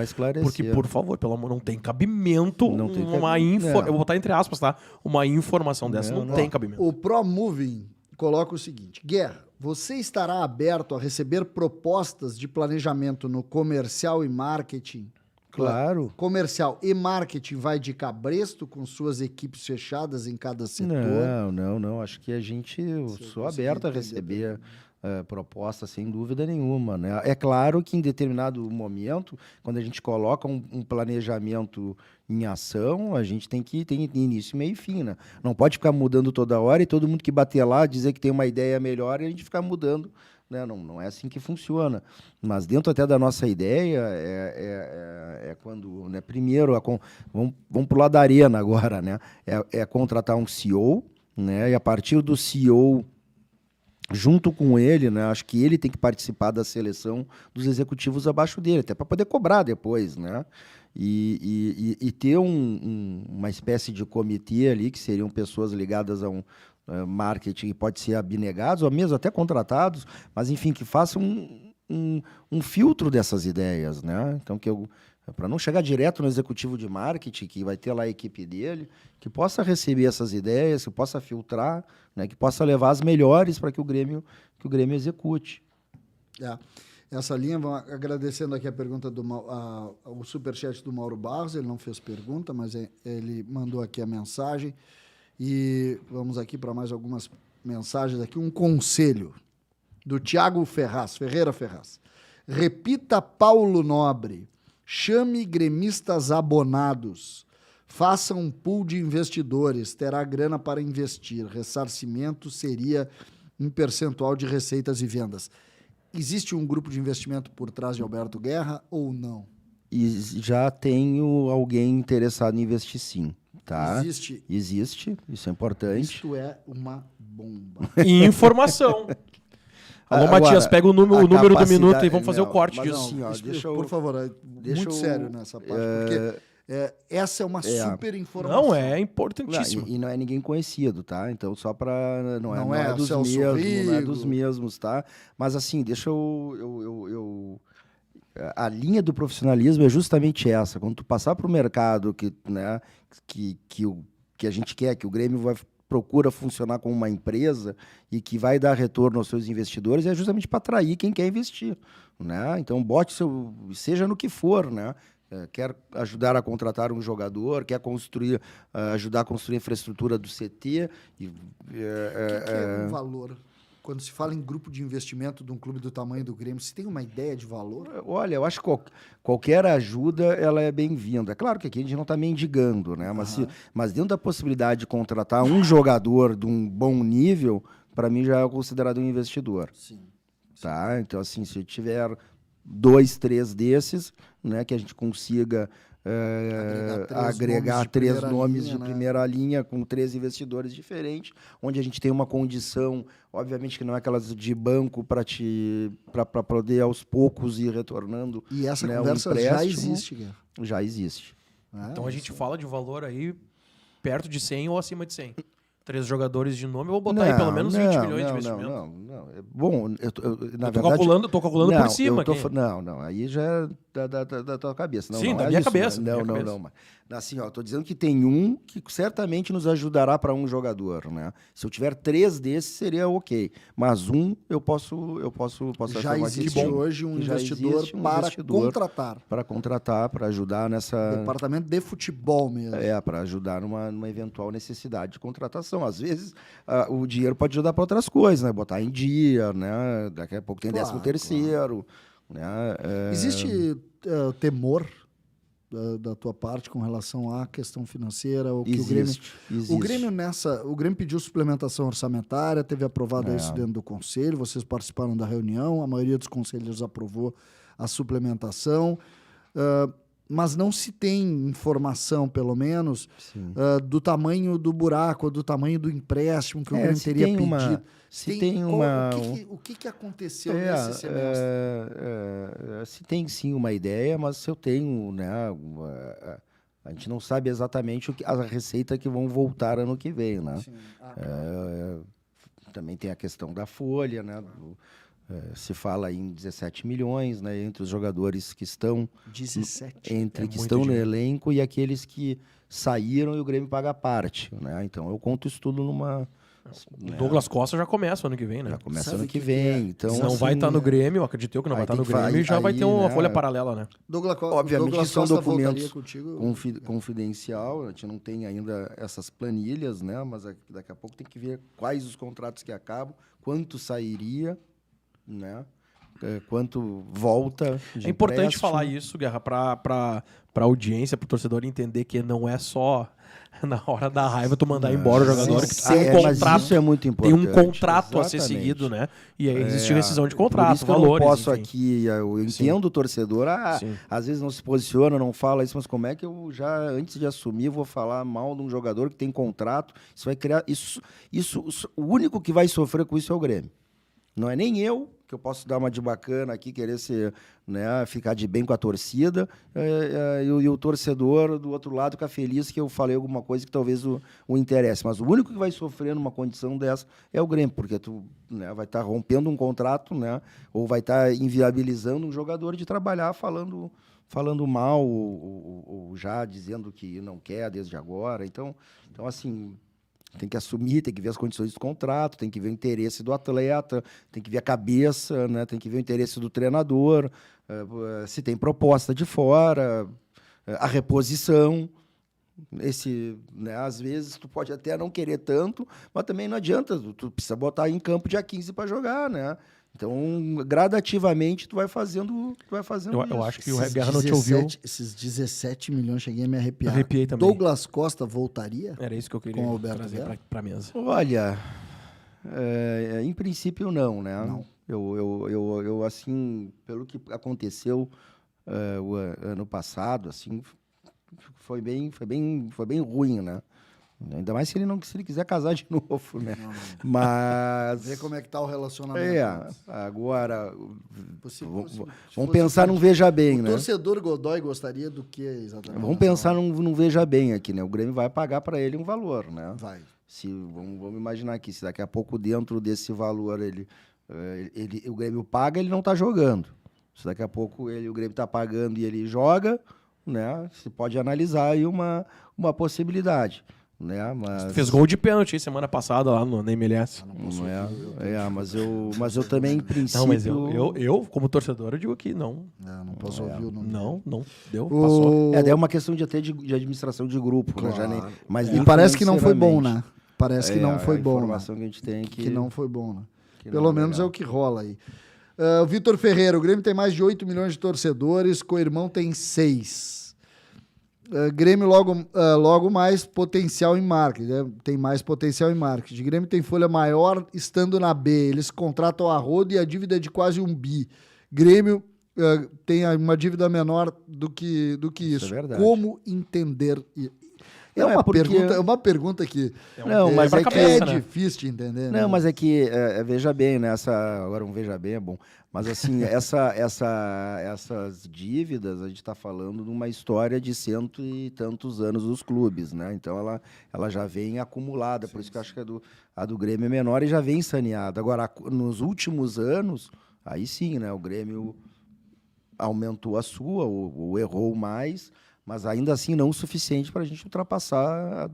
Porque, por favor, pelo amor, não tem cabimento eu vou botar entre aspas, tá? Uma informação dessa. Não tem cabimento. O ProMoving coloca o seguinte: Guerra, você estará aberto a receber propostas de planejamento no comercial e marketing? Claro. Comercial e marketing vai de cabresto com suas equipes fechadas em cada setor? Não. Acho que eu sou aberto a receber proposta, sem dúvida nenhuma, né? É claro que em determinado momento, quando a gente coloca um planejamento em ação, a gente tem que ter início, meio e fim, né? Não pode ficar mudando toda hora e todo mundo que bater lá dizer que tem uma ideia melhor e a gente ficar mudando, né? Não é assim que funciona. Mas dentro até da nossa ideia, é quando, né? Primeiro, vamos para o lado da arena agora, né? É contratar um CEO, né? E a partir do CEO, junto com ele, né, acho que ele tem que participar da seleção dos executivos abaixo dele, até para poder cobrar depois, né? E ter uma espécie de comitê ali, que seriam pessoas ligadas a um marketing, que pode ser abnegados, ou mesmo até contratados, mas, enfim, que façam um filtro dessas ideias, né? Então, para não chegar direto no executivo de marketing, que vai ter lá a equipe dele, que possa receber essas ideias, que possa filtrar, né, que possa levar as melhores para que o Grêmio execute. Essa linha, agradecendo aqui a pergunta o superchat do Mauro Barros, ele não fez pergunta, mas ele mandou aqui a mensagem. E vamos aqui para mais algumas mensagens aqui. Um conselho do Thiago Ferreira Ferraz. Repita Paulo Nobre. Chame gremistas abonados. Faça um pool de investidores. Terá grana para investir. Ressarcimento seria um percentual de receitas e vendas. Existe um grupo de investimento por trás de Alberto Guerra ou não? Já tenho alguém interessado em investir, sim. Tá? Existe. Isso é importante. Isto é uma bomba. E informação. Alô, Agora, Matias, pega o número do minuto e vamos fazer o corte disso. Assim, ó, por favor, muito sério nessa parte, porque essa é uma super informação. Não, é importantíssimo. E não é ninguém conhecido, tá? Então, só para... Não é dos Celso mesmos, Rigo. não é dos mesmos, tá? Mas, assim, deixa a linha do profissionalismo é justamente essa. Quando tu passar para o mercado que a gente quer, que o Grêmio procura funcionar como uma empresa e que vai dar retorno aos seus investidores, é justamente para atrair quem quer investir, né? Então, seja no que for, né? Quer ajudar a contratar um jogador, quer ajudar a construir a infraestrutura do CT. O que é um valor? Quando se fala em grupo de investimento de um clube do tamanho do Grêmio, você tem uma ideia de valor? Olha, eu acho que qualquer ajuda ela é bem-vinda. É claro que aqui a gente não está mendigando, né? Mas dentro da possibilidade de contratar um jogador de um bom nível, para mim já é considerado um investidor. Sim. Tá? Então, assim, se tiver 2, 3 desses, né, que a gente consiga agregar 3 nomes de primeira linha com 3 investidores diferentes, onde a gente tem uma condição, obviamente que não é aquelas de banco para poder aos poucos ir retornando. E essa conversa já existe, Guerra? Já existe. Então a gente fala de valor aí perto de 100 ou acima de 100. 3 jogadores de nome, eu vou botar aí pelo menos 20 milhões de investimento. Não. Bom, na tô verdade... Tô calculando por cima. Não, aí já é da tua cabeça. Sim, da minha cabeça. Não. Assim, ó, tô dizendo que tem um que certamente nos ajudará para um jogador, né? Se eu tiver 3 desses, seria ok. Mas eu posso já existe hoje um investidor para contratar, para ajudar nessa... Departamento de futebol mesmo. Para ajudar numa eventual necessidade de contratação. Às vezes, o dinheiro pode ajudar para outras coisas, né? Botar em dia, né? Daqui a pouco tem 13º. Né? Existe temor da tua parte com relação à questão financeira? Existe. O Grêmio pediu suplementação orçamentária, teve aprovado isso dentro do conselho, vocês participaram da reunião, a maioria dos conselheiros aprovou a suplementação, mas não se tem informação, pelo menos, do tamanho do buraco, do tamanho do empréstimo que o Grêmio teria pedido. O que aconteceu nesse semestre? Se tem sim uma ideia, mas se eu tenho, né, a gente não sabe exatamente a receita que vão voltar ano que vem, né? Também tem a questão da folha, né? Se fala em 17 milhões, né, entre os jogadores que estão 17 que estão no elenco e aqueles que saíram e o Grêmio paga a parte, né? Então eu conto isso tudo numa... O Douglas Costa já começa ano que vem, né? Já começa ano que vem. Então, se não vai estar no Grêmio, acredito eu que não vai estar no Grêmio, já vai ter uma folha paralela, né? Obviamente que são documentos confidencial, a gente não tem ainda essas planilhas, né? Mas daqui a pouco tem que ver quais os contratos que acabam, quanto sairia, né? Quanto volta de É importante empréstimo. falar isso, Guerra, para audiência, para o torcedor entender que não é só na hora da raiva tu mandar embora o jogador, que tu tem um contrato. Mas isso é muito Tem importante. um contrato a ser Exatamente. seguido, né? E aí existe rescisão de Por contrato, isso que eu valores, não posso enfim. aqui, eu entendo o torcedor, às vezes não se posiciona, não fala isso, mas como é que eu já, antes de assumir, vou falar mal de um jogador que tem contrato? Isso vai criar... O único que vai sofrer com isso é o Grêmio. Não é nem eu, que eu posso dar uma de bacana aqui, querer ser, né, ficar de bem com a torcida, e o torcedor do outro lado ficar feliz que eu falei alguma coisa que talvez o interesse. Mas o único que vai sofrer numa condição dessa é o Grêmio, porque tu, né, vai estar rompendo um contrato, né, ou vai estar inviabilizando um jogador de trabalhar falando mal ou já dizendo que não quer desde agora. Então assim... Tem que assumir, tem que ver as condições do contrato, tem que ver o interesse do atleta, tem que ver a cabeça, né? Tem que ver o interesse do treinador, se tem proposta de fora, a reposição. Né, às vezes tu pode até não querer tanto, mas também não adianta, tu precisa botar em campo dia 15 para jogar, né? Então, gradativamente, tu vai fazendo Eu acho que o Esses Guerra não te ouviu. Esses 17 milhões, cheguei a me arrepiar. Arrepiei também. Douglas Costa voltaria? Era isso que eu queria Com o Alberto trazer Guerra? para a mesa. Olha, em princípio não, né? Não. Eu assim, pelo que aconteceu o ano passado, assim, foi bem ruim, né? Ainda mais se ele quiser casar de novo, né? Não. Mas... Ver como é que tá o relacionamento. Agora... Se Vamos pensar num Veja Bem, o né? torcedor Godoy gostaria do que exatamente? Vamos pensar num Veja Bem aqui, né? O Grêmio vai pagar para ele um valor, né? Vai. Vamos imaginar aqui, se daqui a pouco dentro desse valor o Grêmio paga, ele não está jogando. Se daqui a pouco o Grêmio está pagando e ele joga, né? Se pode analisar aí uma possibilidade. Né? Mas... Fez gol de pênalti semana passada lá na MLS. Mas eu também, em princípio... Não, mas eu como torcedor, eu digo que não. Não posso ouvir o nome. Não, deu, passou. Daí é uma questão de administração de grupo, Claro. né? Mas E parece que não foi bom, né? Parece que não foi bom, a né? informação que a gente tem é que não foi bom, né? Que Pelo não é menos legal. é o que rola aí. O Vitor Ferreira, o Grêmio tem mais de 8 milhões de torcedores, Coirmão tem 6. Grêmio logo mais potencial em marketing, né? Tem mais potencial em marketing. Grêmio tem folha maior estando na B, eles contratam a rodo e a dívida é de quase 1 bi. Grêmio tem uma dívida menor do que isso. É verdade. Como entender isso? Não, É uma pergunta que mas é que é difícil de entender. Não, né? mas é que, veja bem, né? Agora um veja bem é bom. Mas assim, essas dívidas, a gente está falando de uma história de 100 e tantos anos dos clubes, né? Então ela já vem acumulada, por isso que eu acho que a do Grêmio é menor e já vem saneada. Agora, nos últimos anos, aí sim, né? O Grêmio aumentou a sua, ou errou mais, mas ainda assim não o suficiente para a gente ultrapassar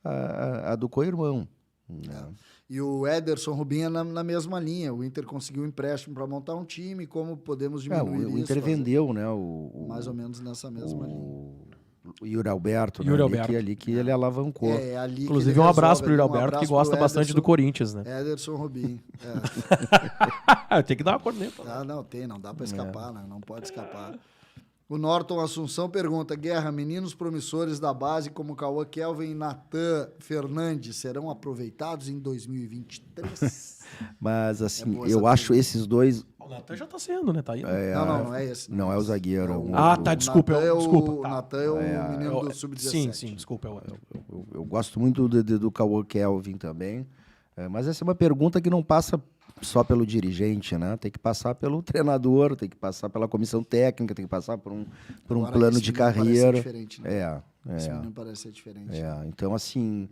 a do Coirmão. Né? E o Ederson Rubinho na mesma linha. O Inter conseguiu um empréstimo para montar um time. Como podemos diminuir isso? O Inter vendeu, né? Mais ou menos nessa mesma linha. O Yuri Alberto, Yuri né? Alberto. Ali que ele alavancou. Ali Inclusive, que ele um abraço pro resolve, Yuri Alberto, que gosta pro bastante Ederson, do Corinthians, né? Ederson Rubinho. Tem que dar uma corneta. Não dá para escapar, né? Não pode escapar. O Norton Assunção pergunta: Guerra, meninos promissores da base como Cauã Kelvin e Natan Fernandes serão aproveitados em 2023? Mas, assim, eu acho esses dois... O Natan já tá sendo, né? Tá indo. Não é esse. Não, é o zagueiro. Desculpa. O Tá. Natan é o menino do Sub-17. Sim, desculpa. Eu gosto muito do Cauã Kelvin também. Mas essa é uma pergunta que não passa só pelo dirigente, né? Tem que passar pelo treinador, tem que passar pela comissão técnica, tem que passar por um plano de carreira. Diferente, né? Esse menino parece ser diferente. Então, assim,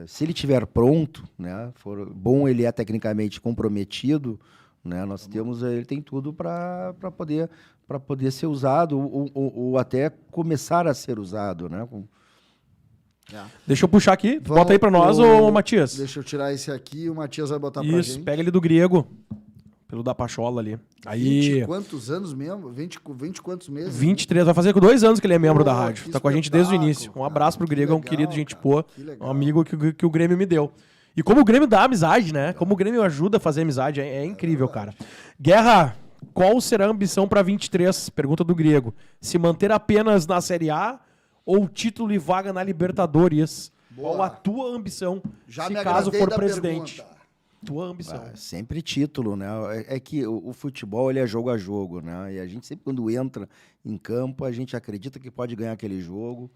se ele estiver pronto, né? For bom, ele é tecnicamente comprometido, né? Ele tem tudo para poder ser usado ou até começar a ser usado, né? Deixa eu puxar aqui. Bota aí pra nós, ô Matias. Deixa eu tirar esse aqui e o Matias vai botar pra gente. Isso, pega ele do grego. Pelo da Pachola ali. Aí, 20 quantos anos mesmo? 20 quantos meses? 23, vai fazer com 2 anos que ele é membro da Pô, rádio. que Tá com a gente desde o espetáculo, início. Um cara. abraço pro Que Grego, é um legal, querido, gente cara. boa. Que legal. Um amigo que o Grêmio me deu. E como o Grêmio dá amizade, né? Como o Grêmio ajuda a fazer amizade, é incrível, cara. Guerra, qual será a ambição pra 23? Pergunta do Grego. Se manter apenas na Série A ou título e vaga na Libertadores? Boa. Qual a tua ambição, Já se me caso agradei for da presidente? pergunta. Tua ambição. Sempre título, né? É que o futebol ele é jogo a jogo, né? E a gente sempre quando entra em campo, a gente acredita que pode ganhar aquele jogo.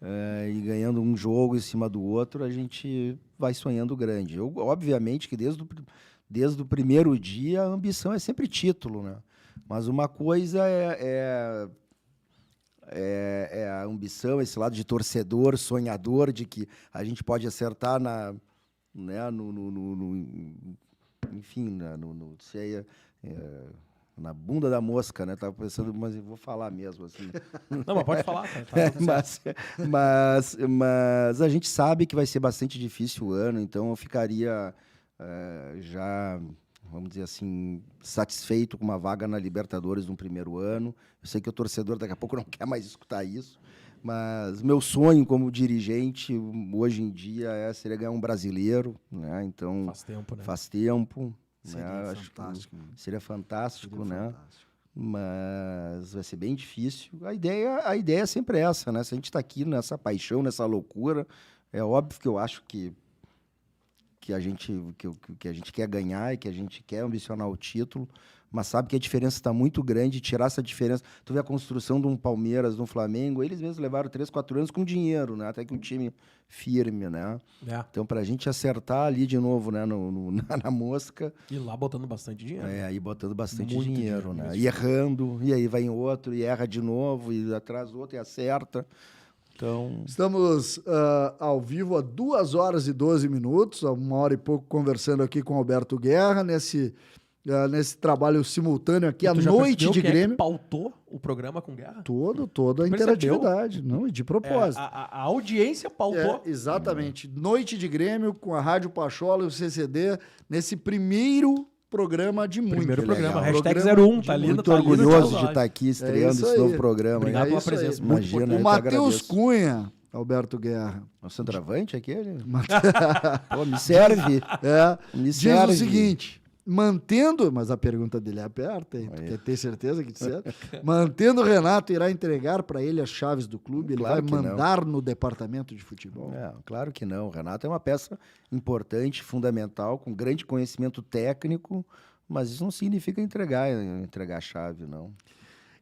E ganhando um jogo em cima do outro, a gente vai sonhando grande. Obviamente que desde o primeiro dia a ambição é sempre título, né? Mas uma coisa é a ambição, esse lado de torcedor, sonhador, de que a gente pode acertar enfim, na bunda da mosca, né? Tava pensando, mas eu vou falar mesmo assim. Não, mas pode falar. Mas a gente sabe que vai ser bastante difícil o ano, então eu ficaria já, vamos dizer assim, satisfeito com uma vaga na Libertadores no primeiro ano. Eu sei que o torcedor daqui a pouco não quer mais escutar isso, mas meu sonho como dirigente hoje em dia seria ganhar um brasileiro, né? Então Faz tempo, né? Faz tempo. Seria Acho fantástico. Seria fantástico, Seria né? fantástico. Mas vai ser bem difícil. A ideia é sempre essa, né? Se a gente está aqui nessa paixão, nessa loucura, é óbvio que eu acho que a gente quer ganhar e que a gente quer ambicionar o título, mas sabe que a diferença está muito grande. Tirar essa diferença... Tu vê a construção de um Palmeiras, de um Flamengo, eles mesmos levaram 3, 4 anos com dinheiro, né? Até que um time firme, né? Então, para a gente acertar ali de novo, né? Na mosca... E lá botando bastante dinheiro. Aí botando bastante Muito dinheiro, né? mesmo. E errando, e aí vai em outro, e erra de novo, e atrás outro, e acerta. Então... Estamos ao vivo há 2 horas e 12 minutos, há 1 hora e pouco, conversando aqui com o Alberto Guerra, nesse trabalho simultâneo aqui, à noite de Grêmio. Pautou o programa com Guerra? Toda a interatividade, não, e de propósito. A audiência pautou. Exatamente. Noite de Grêmio com a Rádio Pachola e o CCD, nesse primeiro programa de muito. Primeiro programa, legal. hashtag Programa 01, tá ali. Muito orgulhoso de estar aqui estreando isso esse aí. novo programa. Obrigado pela isso aí. presença. Imagina, O Matheus Cunha, Alberto Guerra. O centroavante aquele? Pô, me serve. Me Diz serve. o seguinte, mantendo, mas a pergunta dele é aberta, hein? Tu quer ter certeza que disser? Mantendo o Renato, irá entregar para ele as chaves do clube, ele Claro vai que mandar no departamento de futebol. Claro que não. O Renato é uma peça importante, fundamental, com grande conhecimento técnico, mas isso não significa entregar a chave, não.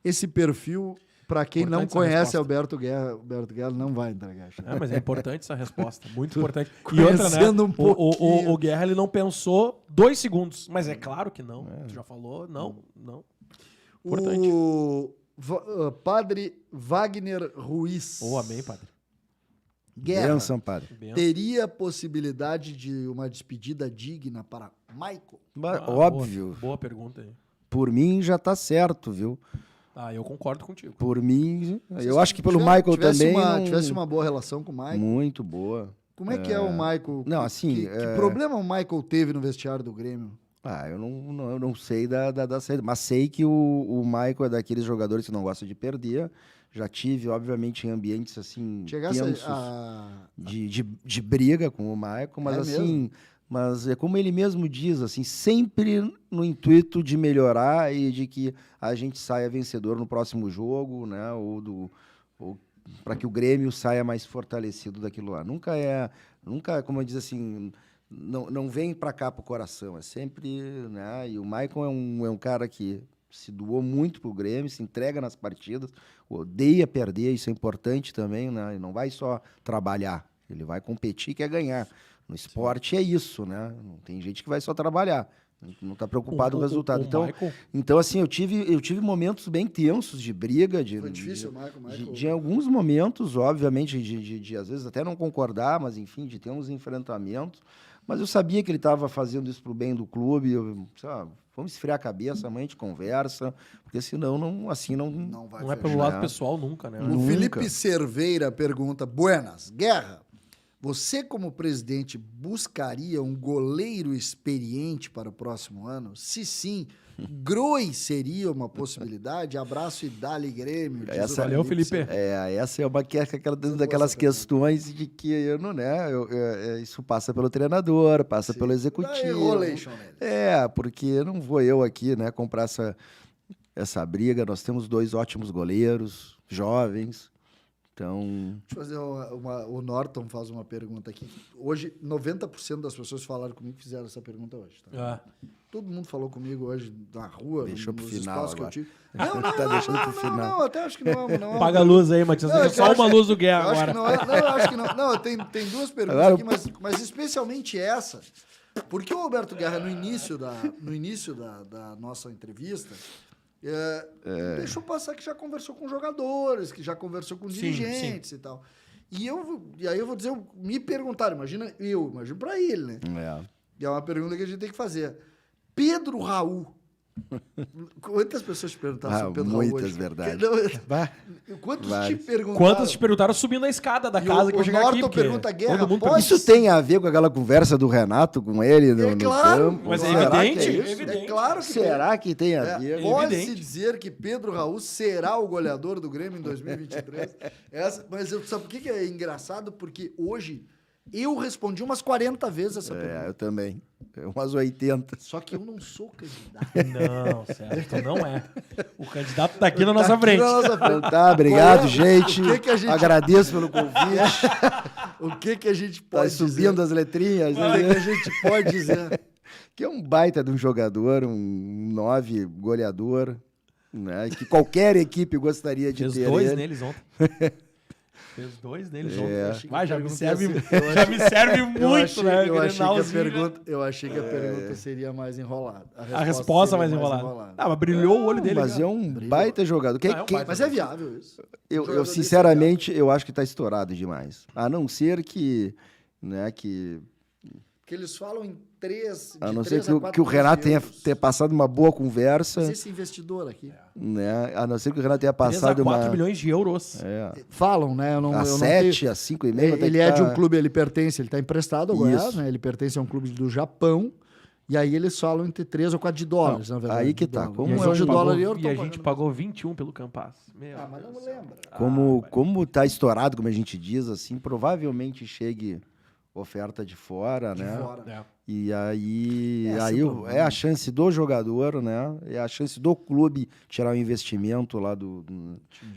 Esse perfil, para quem Importante não essa conhece resposta. Alberto Guerra não vai entregar a chave. Mas é importante essa resposta, muito importante. E outra, né? Conhecendo um pouquinho. O Guerra ele não pensou 2 segundos, mas é claro que não. Tu já falou, não. Importante. O padre Wagner Ruiz. Amém, padre. Guerra, Benção, padre. teria possibilidade de uma despedida digna para Michael? Óbvio. Boa pergunta aí. Por mim já está certo, viu? Eu concordo contigo. Por mim, eu acho que pelo Michael também... Tivesse uma boa relação com o Michael. Muito boa. Como é que é o Michael? Não, assim... Que problema o Michael teve no vestiário do Grêmio? Eu não sei da saída, mas sei que o Michael é daqueles jogadores que não gosta de perder. Já tive, obviamente, em ambientes assim tensos de briga com o Michael, mas assim... Mas é como ele mesmo diz, assim, sempre no intuito de melhorar e de que a gente saia vencedor no próximo jogo, né? Ou para que o Grêmio saia mais fortalecido daquilo lá. Nunca, como eu diz assim, não vem para cá pro coração, é sempre, né? E o Michael é um cara que se doou muito pro Grêmio, se entrega nas partidas, odeia perder, isso é importante também, né? E não vai só trabalhar, ele vai competir e quer ganhar. No esporte é isso, né? Não tem gente que vai só trabalhar, não está preocupado com o resultado. Então, assim, eu tive momentos bem tensos de briga. Foi difícil, Michael. De alguns momentos, obviamente, de às vezes até não concordar, mas enfim, de ter uns enfrentamentos. Mas eu sabia que ele estava fazendo isso para o bem do clube. Vamos esfriar a cabeça, amanhã a gente conversa, porque senão não vai Não é pelo lado pessoal nunca, né? O Felipe Cerveira pergunta, Buenas, Guerra, Você, como presidente, buscaria um goleiro experiente para o próximo ano? Se sim, Groi seria uma possibilidade? Abraço e dali Grêmio. Valeu, Felipe. Essa é uma daquelas questões de que eu não, né? Isso passa pelo treinador, passa pelo executivo. Porque não vou eu aqui, né, comprar essa briga. Nós temos 2 ótimos goleiros, jovens. Então... Deixa eu fazer o Norton faz uma pergunta aqui. Hoje, 90% das pessoas que falaram comigo fizeram essa pergunta hoje. Tá? Todo mundo falou comigo hoje na rua. Deixou pro final agora. Que eu tive. Tá deixando pro final. Não, até acho que não. Paga a luz aí, Matias. Só uma luz do Guerra agora. Eu acho que não. Não, tem 2 perguntas agora... aqui, mas especialmente essa. Porque o Roberto Guerra, no início da nossa entrevista... deixou passar que já conversou com jogadores, que já conversou com dirigentes e tal. E aí eu vou dizer, me perguntaram, imagino para ele, né? E é uma pergunta que a gente tem que fazer. Pedro Raul. Quantas pessoas te perguntaram sobre Pedro Raul? Muitas, verdade. Quantos te perguntaram? Quantos te perguntaram subindo a escada da casa que eu cheguei aqui? Pergunta Guerra, isso tem a ver com aquela conversa do Renato com ele no campo? Mas é evidente. É claro que será que tem a ver? Pode-se dizer que Pedro Raul será o goleador do Grêmio em 2023. Mas sabe por que é engraçado? Porque hoje eu respondi umas 40 vezes essa pergunta. Eu também. Umas 80. Só que eu não sou candidato. Não, certo, não é. O candidato tá aqui na nossa frente. Tá, obrigado, gente. Agradeço pelo convite. O que a gente pode dizer? Subindo as letrinhas. O que a gente pode dizer? Que é um baita de um jogador, um 9 goleador, né? Que qualquer equipe gostaria de ter. Fez 2 neles ontem. Fez 2 neles ontem. Vai, já me serve muito, né? Eu achei que a pergunta seria mais enrolada. A resposta mais enrolada. Mas brilhou o olho dele. Mas é um baita jogador. Mas é viável isso. Eu sinceramente, eu acho que está estourado demais. A não ser que... Né, que eles falam em 3... A não ser que o Renato tenha passado uma boa conversa. Mas esse investidor aqui... Né, a não ser que o Renato tenha passado 3 a 4 milhões de euros. Falam, né? A 7, a 5,5... Ele é de um clube, ele está emprestado ao Goiás, né? Ele pertence a um clube do Japão. E aí eles falam entre 3 ou 4 de dólares, na verdade. Aí que tá. Como é de dólar e euro? E a gente pagou 21 pelo Campas. Mas não lembra. Como tá estourado, como a gente diz, assim, provavelmente chegue oferta de fora, né? E aí é a chance do jogador, né? É a chance do clube tirar o investimento lá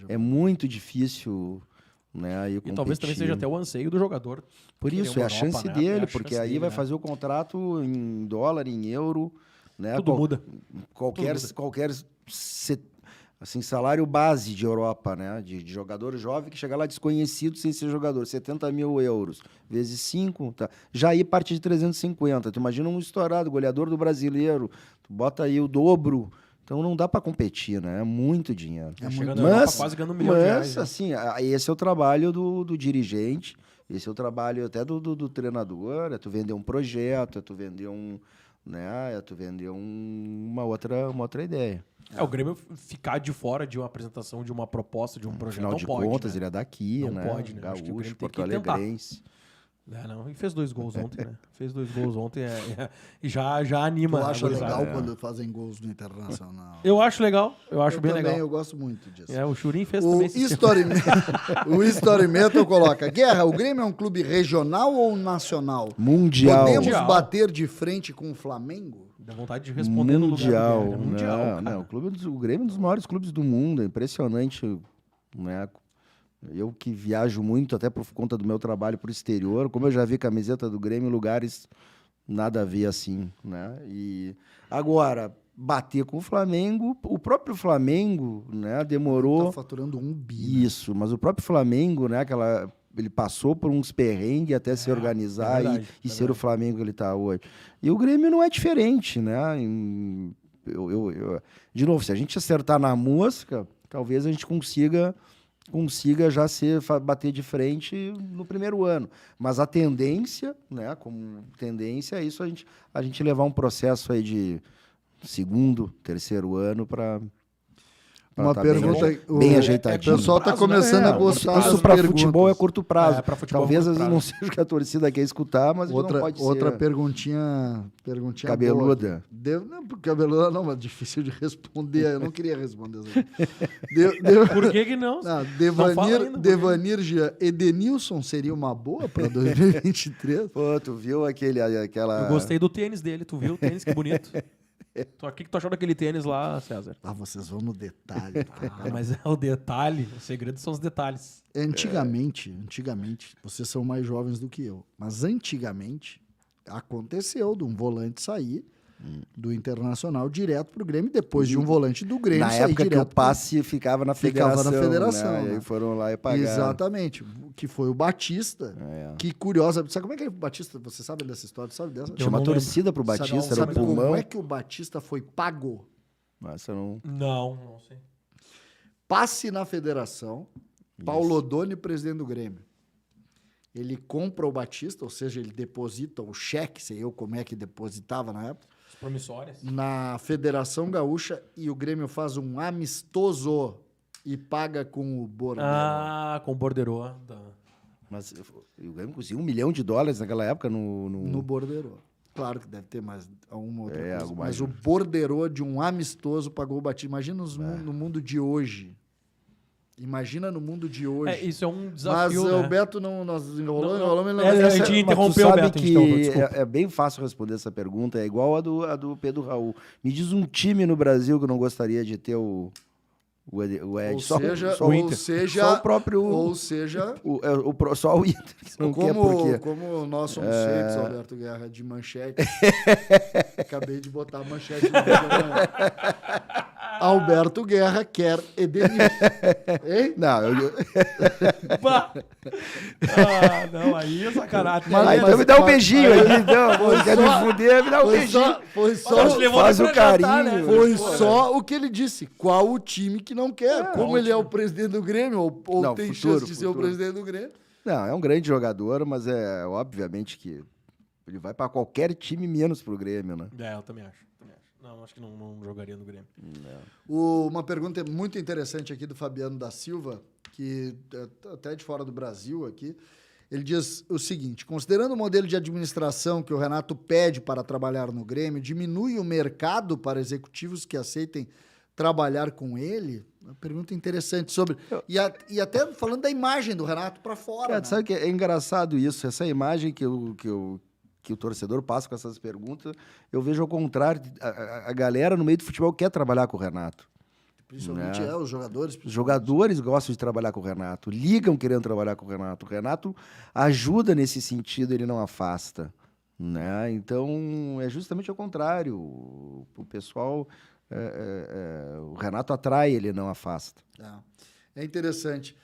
é muito difícil, né? E talvez também seja até o anseio do jogador. Por isso, é a chance dele, porque aí vai fazer o contrato em dólar, em euro, né? Tudo muda. Qualquer assim, salário base de Europa, né? De jogador jovem que chega lá desconhecido sem ser jogador, 70 mil euros, vezes 5, tá? Já aí parte de 350. Tu imagina um estourado, goleador do brasileiro, tu bota aí o dobro. Então não dá para competir, né? É muito dinheiro. Mas quase ganhando 1 milhão de reais. Mas, assim, esse é o trabalho do dirigente, esse é o trabalho até do treinador, é tu vender um projeto, é tu vender uma outra ideia. O Grêmio ficar de fora de uma apresentação, de uma proposta, de um projeto, afinal de contas, ele é daqui, não né? Pode, né? Gaúcho, Porto Alegrense. E fez 2 gols ontem, né? Fez 2 gols ontem e já anima. Tu acha legal quando fazem gols no Internacional? Eu acho legal, eu acho bem legal. Eu gosto muito disso. O Churin fez também. O History Metal coloca: Guerra, o Grêmio é um clube regional ou nacional? Mundial. Podemos bater de frente com o Flamengo? Dá vontade de responder mundial, no lugar. Mundial. Não, o Grêmio é um dos maiores clubes do mundo, é impressionante, né? Eu que viajo muito, até por conta do meu trabalho para o exterior, como eu já vi camiseta do Grêmio em lugares nada a ver assim, né? E agora, bater com o Flamengo, o próprio Flamengo, né, demorou... Tá faturando 1 bi. Isso, mas o próprio Flamengo, né, ele passou por uns perrengues até se organizar e ser o Flamengo que ele está hoje. E o Grêmio não é diferente, né? De novo, se a gente acertar na mosca, talvez a gente consiga já bater de frente no primeiro ano. Mas a tendência, né, como tendência é isso, a gente levar um processo aí de segundo, terceiro ano para Uma pergunta bem ajeitadinho. O pessoal está começando a gostar. Isso para futebol é curto prazo. Futebol talvez às vezes não seja o que a torcida quer escutar, mas não pode outra ser. Perguntinha cabeluda. Não, cabeluda não, mas difícil de responder. Eu não queria responder isso. Por que não? Devanir Jean, Edenilson seria uma boa para 2023? Pô, tu viu aquela... Eu gostei do tênis dele, tu viu o tênis, que bonito. O que tu achou daquele tênis lá, César? Vocês vão no detalhe. Mas é o detalhe, o segredo são os detalhes. Antigamente, vocês são mais jovens do que eu, mas antigamente aconteceu de um volante sair do Internacional direto pro Grêmio, depois de um volante do Grêmio na sair época direto que o passe ficava na federação. Né? E aí foram lá e pagaram. Exatamente, que foi o Batista, que curiosa, sabe como é que é o Batista, você sabe dessa história, sabe dessa? Tinha uma torcida pro Batista, sabe era o pulmão. Como é que o Batista foi pago? Nossa, não sei. Passe na federação, Paulo Odoni, presidente do Grêmio. Ele compra o Batista, ou seja, ele deposita o cheque, sei eu como é que depositava na época, promissórias. Na Federação Gaúcha, e o Grêmio faz um amistoso e paga com o Bordeiro. Com o Bordeiro. Mas o Grêmio conseguiu $1 milhão naquela época no Bordeiro. Claro que deve ter mais alguma outra coisa. Mas o Bordeiro de um amistoso pagou o Batista. Imagina no mundo de hoje. Imagina no mundo de hoje. Isso é um desafio, mas né? o Beto nós enrolamos. A gente interrompeu o Beto, que é bem fácil responder essa pergunta. É igual a do Pedro Raul. Me diz um time no Brasil que eu não gostaria de ter o Ed. Só o próprio... Ou seja... Só o Inter. Como o nosso Mercedes, Alberto Guerra, de manchete. Acabei de botar a manchete no vídeo. Alberto Guerra quer Edenilson. Hein? Não, não, aí é sacanagem. Então me dá um beijinho aí, então. Quer me fuder, me dá um beijinho. Faz o carinho. Né? Foi só o que ele disse. Qual o time que não quer? Como ele é o presidente do Grêmio, ou não, tem chance de ser o presidente do Grêmio? Não, é um grande jogador, mas é obviamente que ele vai para qualquer time menos pro Grêmio, né? Eu também acho. Não, acho que não jogaria no Grêmio. Uma pergunta muito interessante aqui do Fabiano da Silva, que até de fora do Brasil aqui. Ele diz o seguinte: considerando o modelo de administração que o Renato pede para trabalhar no Grêmio, diminui o mercado para executivos que aceitem trabalhar com ele? Uma pergunta interessante sobre... E até falando da imagem do Renato para fora. Né? Sabe que é engraçado isso, essa imagem que o torcedor passa com essas perguntas, eu vejo ao contrário. A galera no meio do futebol quer trabalhar com o Renato. Principalmente os jogadores. Os jogadores gostam de trabalhar com o Renato, ligam querendo trabalhar com o Renato. O Renato ajuda nesse sentido, ele não afasta. Né? Então, é justamente ao contrário. O pessoal... o Renato atrai, ele não afasta. É interessante.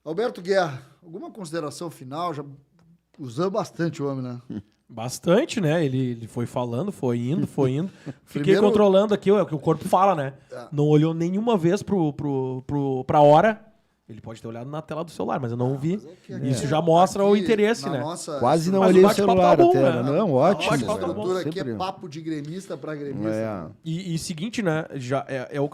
Alberto Guerra, alguma consideração final? Já usou bastante o homem, né? Bastante, né? Ele foi falando, foi indo. Fiquei controlando aqui o que o corpo fala, né? Não olhou nenhuma vez pra hora. Ele pode ter olhado na tela do celular, mas eu não vi. Isso já mostra o interesse, né? Quase não olhei o celular tá bom, até. Né? Não, ótimo. A aqui é papo de gremista para gremista. E seguinte, né? Já é o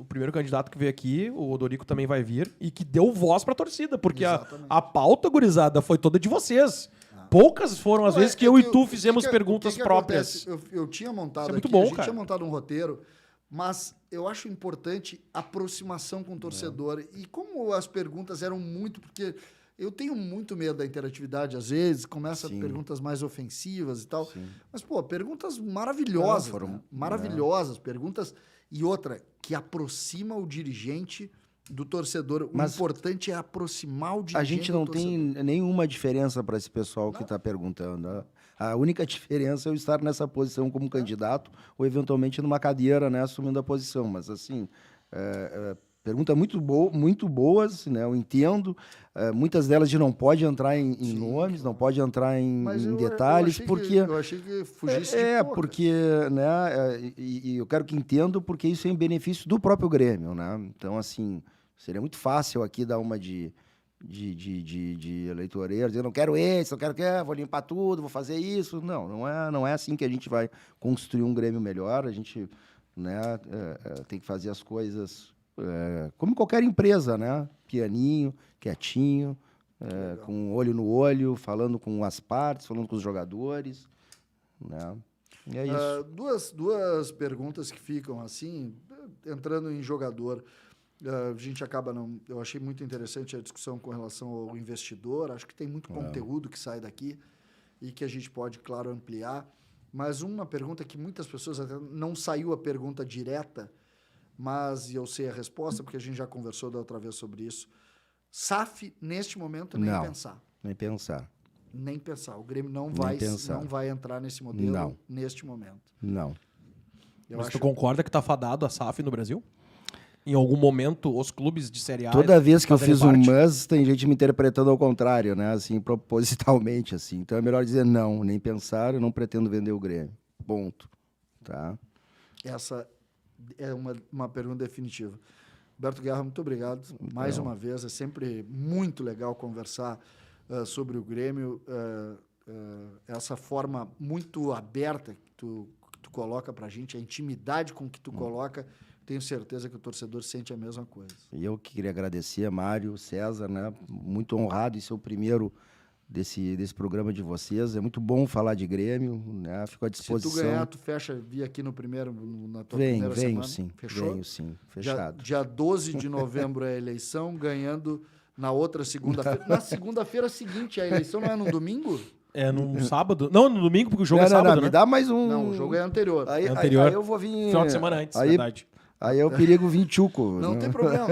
primeiro candidato que veio aqui, o Odorico também vai vir, e que deu voz pra torcida, porque a pauta, gurizada, foi toda de vocês. Poucas foram as vezes que eu e tu fizemos perguntas próprias. Eu tinha montado muito bom, a gente tinha montado um roteiro, mas eu acho importante a aproximação com o torcedor. E como as perguntas eram muito... Porque eu tenho muito medo da interatividade, às vezes, começa perguntas mais ofensivas e tal. Sim. Mas, perguntas maravilhosas. Maravilhosas, perguntas... E outra, que aproxima o dirigente do torcedor. O importante é aproximar o dirigente. A gente não tem nenhuma diferença para esse pessoal que está perguntando. A única diferença é eu estar nessa posição como candidato ou, eventualmente, numa cadeira, né, assumindo a posição. Mas, assim, perguntas muito boas, né, eu entendo. Muitas delas não pode entrar em nomes, não pode entrar em detalhes, porque... Eu achei que fugisse de poucas. Porque, né, e eu quero que entendam, porque isso é em benefício do próprio Grêmio, né? Então, assim, seria muito fácil aqui dar uma de eleitoreiro, dizer, não quero esse, não quero aquele, vou limpar tudo, vou fazer isso. Não é assim que a gente vai construir um Grêmio melhor. A gente, né, tem que fazer as coisas como qualquer empresa, né? Pianinho, quietinho, com olho no olho, falando com as partes, falando com os jogadores, né? E é isso. Duas perguntas que ficam assim, entrando em jogador. A gente acaba não. Eu achei muito interessante a discussão com relação ao investidor. Acho que tem muito conteúdo que sai daqui e que a gente pode, claro, ampliar. Mas uma pergunta que muitas pessoas até não saiu a pergunta direta, mas eu sei a resposta porque a gente já conversou da outra vez sobre isso. SAF neste momento nem pensar. Nem pensar. Nem pensar. O Grêmio não vai entrar nesse modelo neste momento. Não. Mas tu concorda que tá fadado a SAF no Brasil? Em algum momento, os clubes de Série A... Toda vez que eu fiz um mas, tem gente me interpretando ao contrário, né? Assim, propositalmente, assim. Então é melhor dizer não, nem pensar, eu não pretendo vender o Grêmio. Ponto. Tá? Essa é uma pergunta definitiva. Roberto Guerra, muito obrigado. Mais uma vez, é sempre muito legal conversar sobre o Grêmio. Essa forma muito aberta que tu coloca pra gente, a intimidade com que tu coloca... Tenho certeza que o torcedor sente a mesma coisa. E eu queria agradecer, Mário, César, né? Muito honrado em ser o primeiro desse programa de vocês. É muito bom falar de Grêmio, né? Fico à disposição. Se tu ganhar, tu vir aqui na tua primeira semana. Sim. Fechou? Venho sim, fechado. Dia 12 de novembro é a eleição, ganhando na outra segunda-feira. Na segunda-feira seguinte, a eleição não é no domingo? É no sábado? Não, no domingo, porque o jogo é sábado, né? Me dá mais um... Não, o jogo é anterior. Aí eu vou vir... Final de semana antes, verdade. Aí é o perigo vir tchuco. Não tem problema.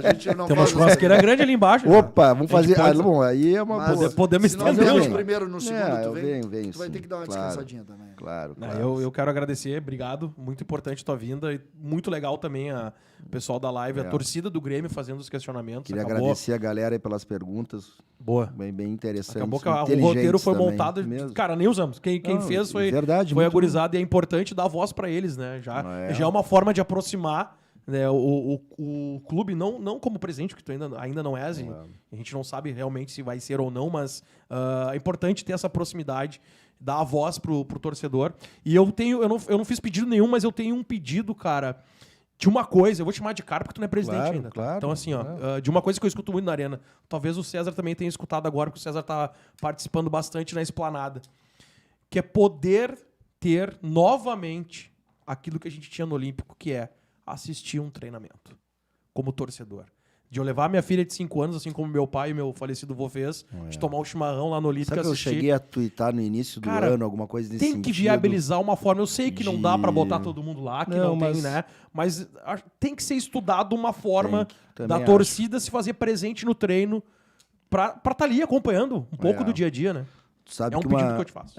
A gente não tem uma churrasqueira grande ali embaixo. Opa, vamos fazer... Bom, aí é uma... Podemos estender hoje. No primeiro, no segundo, tu vem. Tu vai ter que dar uma descansadinha também. Claro. Eu quero agradecer, obrigado. Muito importante tua vinda. E muito legal também o pessoal da live, a torcida do Grêmio fazendo os questionamentos. Queria agradecer a galera aí pelas perguntas. Boa. Bem interessante. Acabou que o roteiro foi montado. Cara, nem usamos. Quem fez foi a gurizada, e é importante dar voz pra eles, né? Já é uma forma de aproximar, né, o clube, não como presidente, que tu ainda não és, a gente não sabe realmente se vai ser ou não, mas é importante ter essa proximidade, dar a voz pro torcedor. E eu não fiz pedido nenhum, mas eu tenho um pedido, cara, de uma coisa, eu vou te chamar de cara porque tu não é presidente ainda. Claro, então, assim, de uma coisa que eu escuto muito na Arena, talvez o César também tenha escutado agora, porque o César tá participando bastante na Esplanada, que é poder ter novamente aquilo que a gente tinha no Olímpico, que é assistir um treinamento como torcedor. De eu levar minha filha de 5 anos, assim como meu pai e meu falecido vô fez, de tomar um chimarrão lá no Olímpico e assistir. Eu cheguei a tuitar no início do ano, alguma coisa desse sentido. Tem que viabilizar uma forma. Eu sei que não dá pra botar todo mundo lá, que não tem, né? Mas tem que ser estudado uma forma da torcida se fazer presente no treino pra estar ali acompanhando um pouco do dia a dia, né? Sabe um pedido que eu te faço.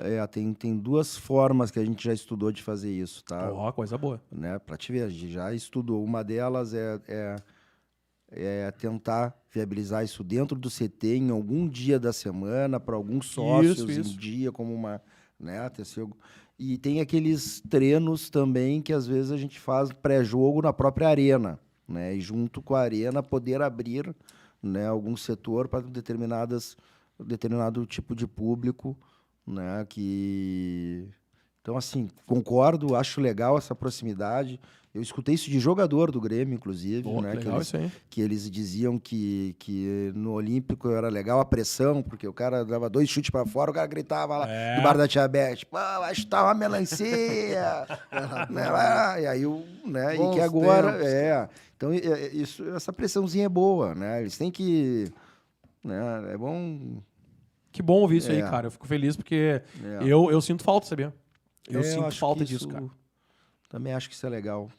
Tem duas formas que a gente já estudou de fazer isso, tá? Coisa boa. Né? Pra te ver, a gente já estudou. Uma delas é tentar viabilizar isso dentro do CT em algum dia da semana, para alguns sócios em dia, como uma... Né? E tem aqueles treinos também que às vezes a gente faz pré-jogo na própria arena, né? E junto com a arena poder abrir, né, algum setor para determinado tipo de público, né? Então, assim, concordo, acho legal essa proximidade. Eu escutei isso de jogador do Grêmio, inclusive, né? Que eles diziam que no Olímpico era legal a pressão, porque o cara dava 2 chutes para fora, o cara gritava lá do bar da Tia Beth, pô, vai chutar uma melancia. Né? E aí, né? E que agora... Então, essa pressãozinha é boa, né? Eles têm que... Né? É bom... Que bom ouvir isso aí, cara. Eu fico feliz porque eu sinto falta, sabia? Eu sinto falta disso, cara. Também acho que isso é legal.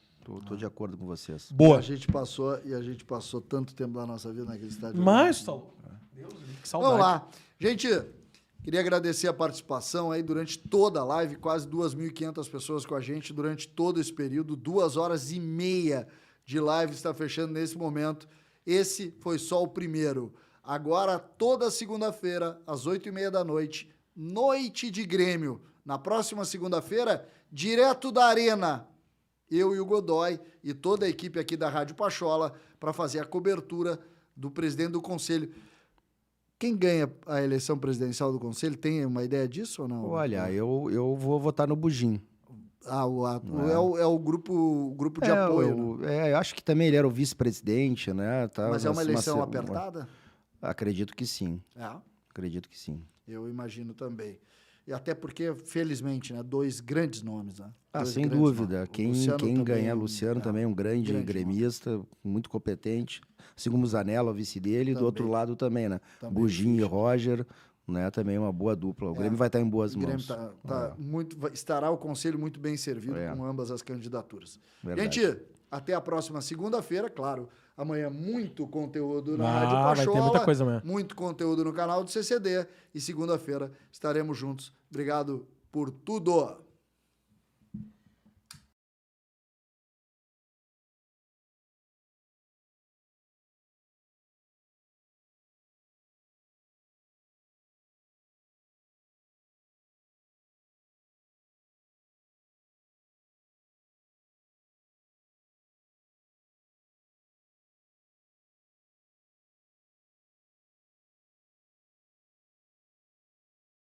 Tô de acordo com vocês. Boa. A gente passou tanto tempo da nossa vida naquele estádio. Mas, Deus, que saudade. Vamos lá. Gente, queria agradecer a participação aí durante toda a live. Quase 2.500 pessoas com a gente durante todo esse período. 2h30 de live está fechando nesse momento. Esse foi só o primeiro. Agora, toda segunda-feira, às 8h30 da noite, Noite de Grêmio. Na próxima segunda-feira, direto da Arena, eu e o Godoy e toda a equipe aqui da Rádio Pachola para fazer a cobertura do presidente do Conselho. Quem ganha a eleição presidencial do Conselho, tem uma ideia disso ou não? Olha, eu vou votar no Bugim. É o grupo de apoio. Eu acho que também ele era o vice-presidente, né? Mas é uma eleição apertada? Acredito que sim. Acredito que sim. Eu imagino também. E até porque, felizmente, né, 2 grandes nomes. Né? Sem dúvida. Quem ganhar, Luciano também é um grande gremista, muito competente. Assim como o Zanella, o vice dele, e do outro lado também, né? Buginho e Roger, né? Também uma boa dupla. O Grêmio vai estar em boas mãos. Estará o conselho muito bem servido com ambas as candidaturas. Verdade. Gente, até a próxima segunda-feira, claro. Amanhã muito conteúdo na Rádio Pachola. Vai ter muita coisa amanhã. Muito conteúdo no canal do CCD. E segunda-feira estaremos juntos. Obrigado por tudo.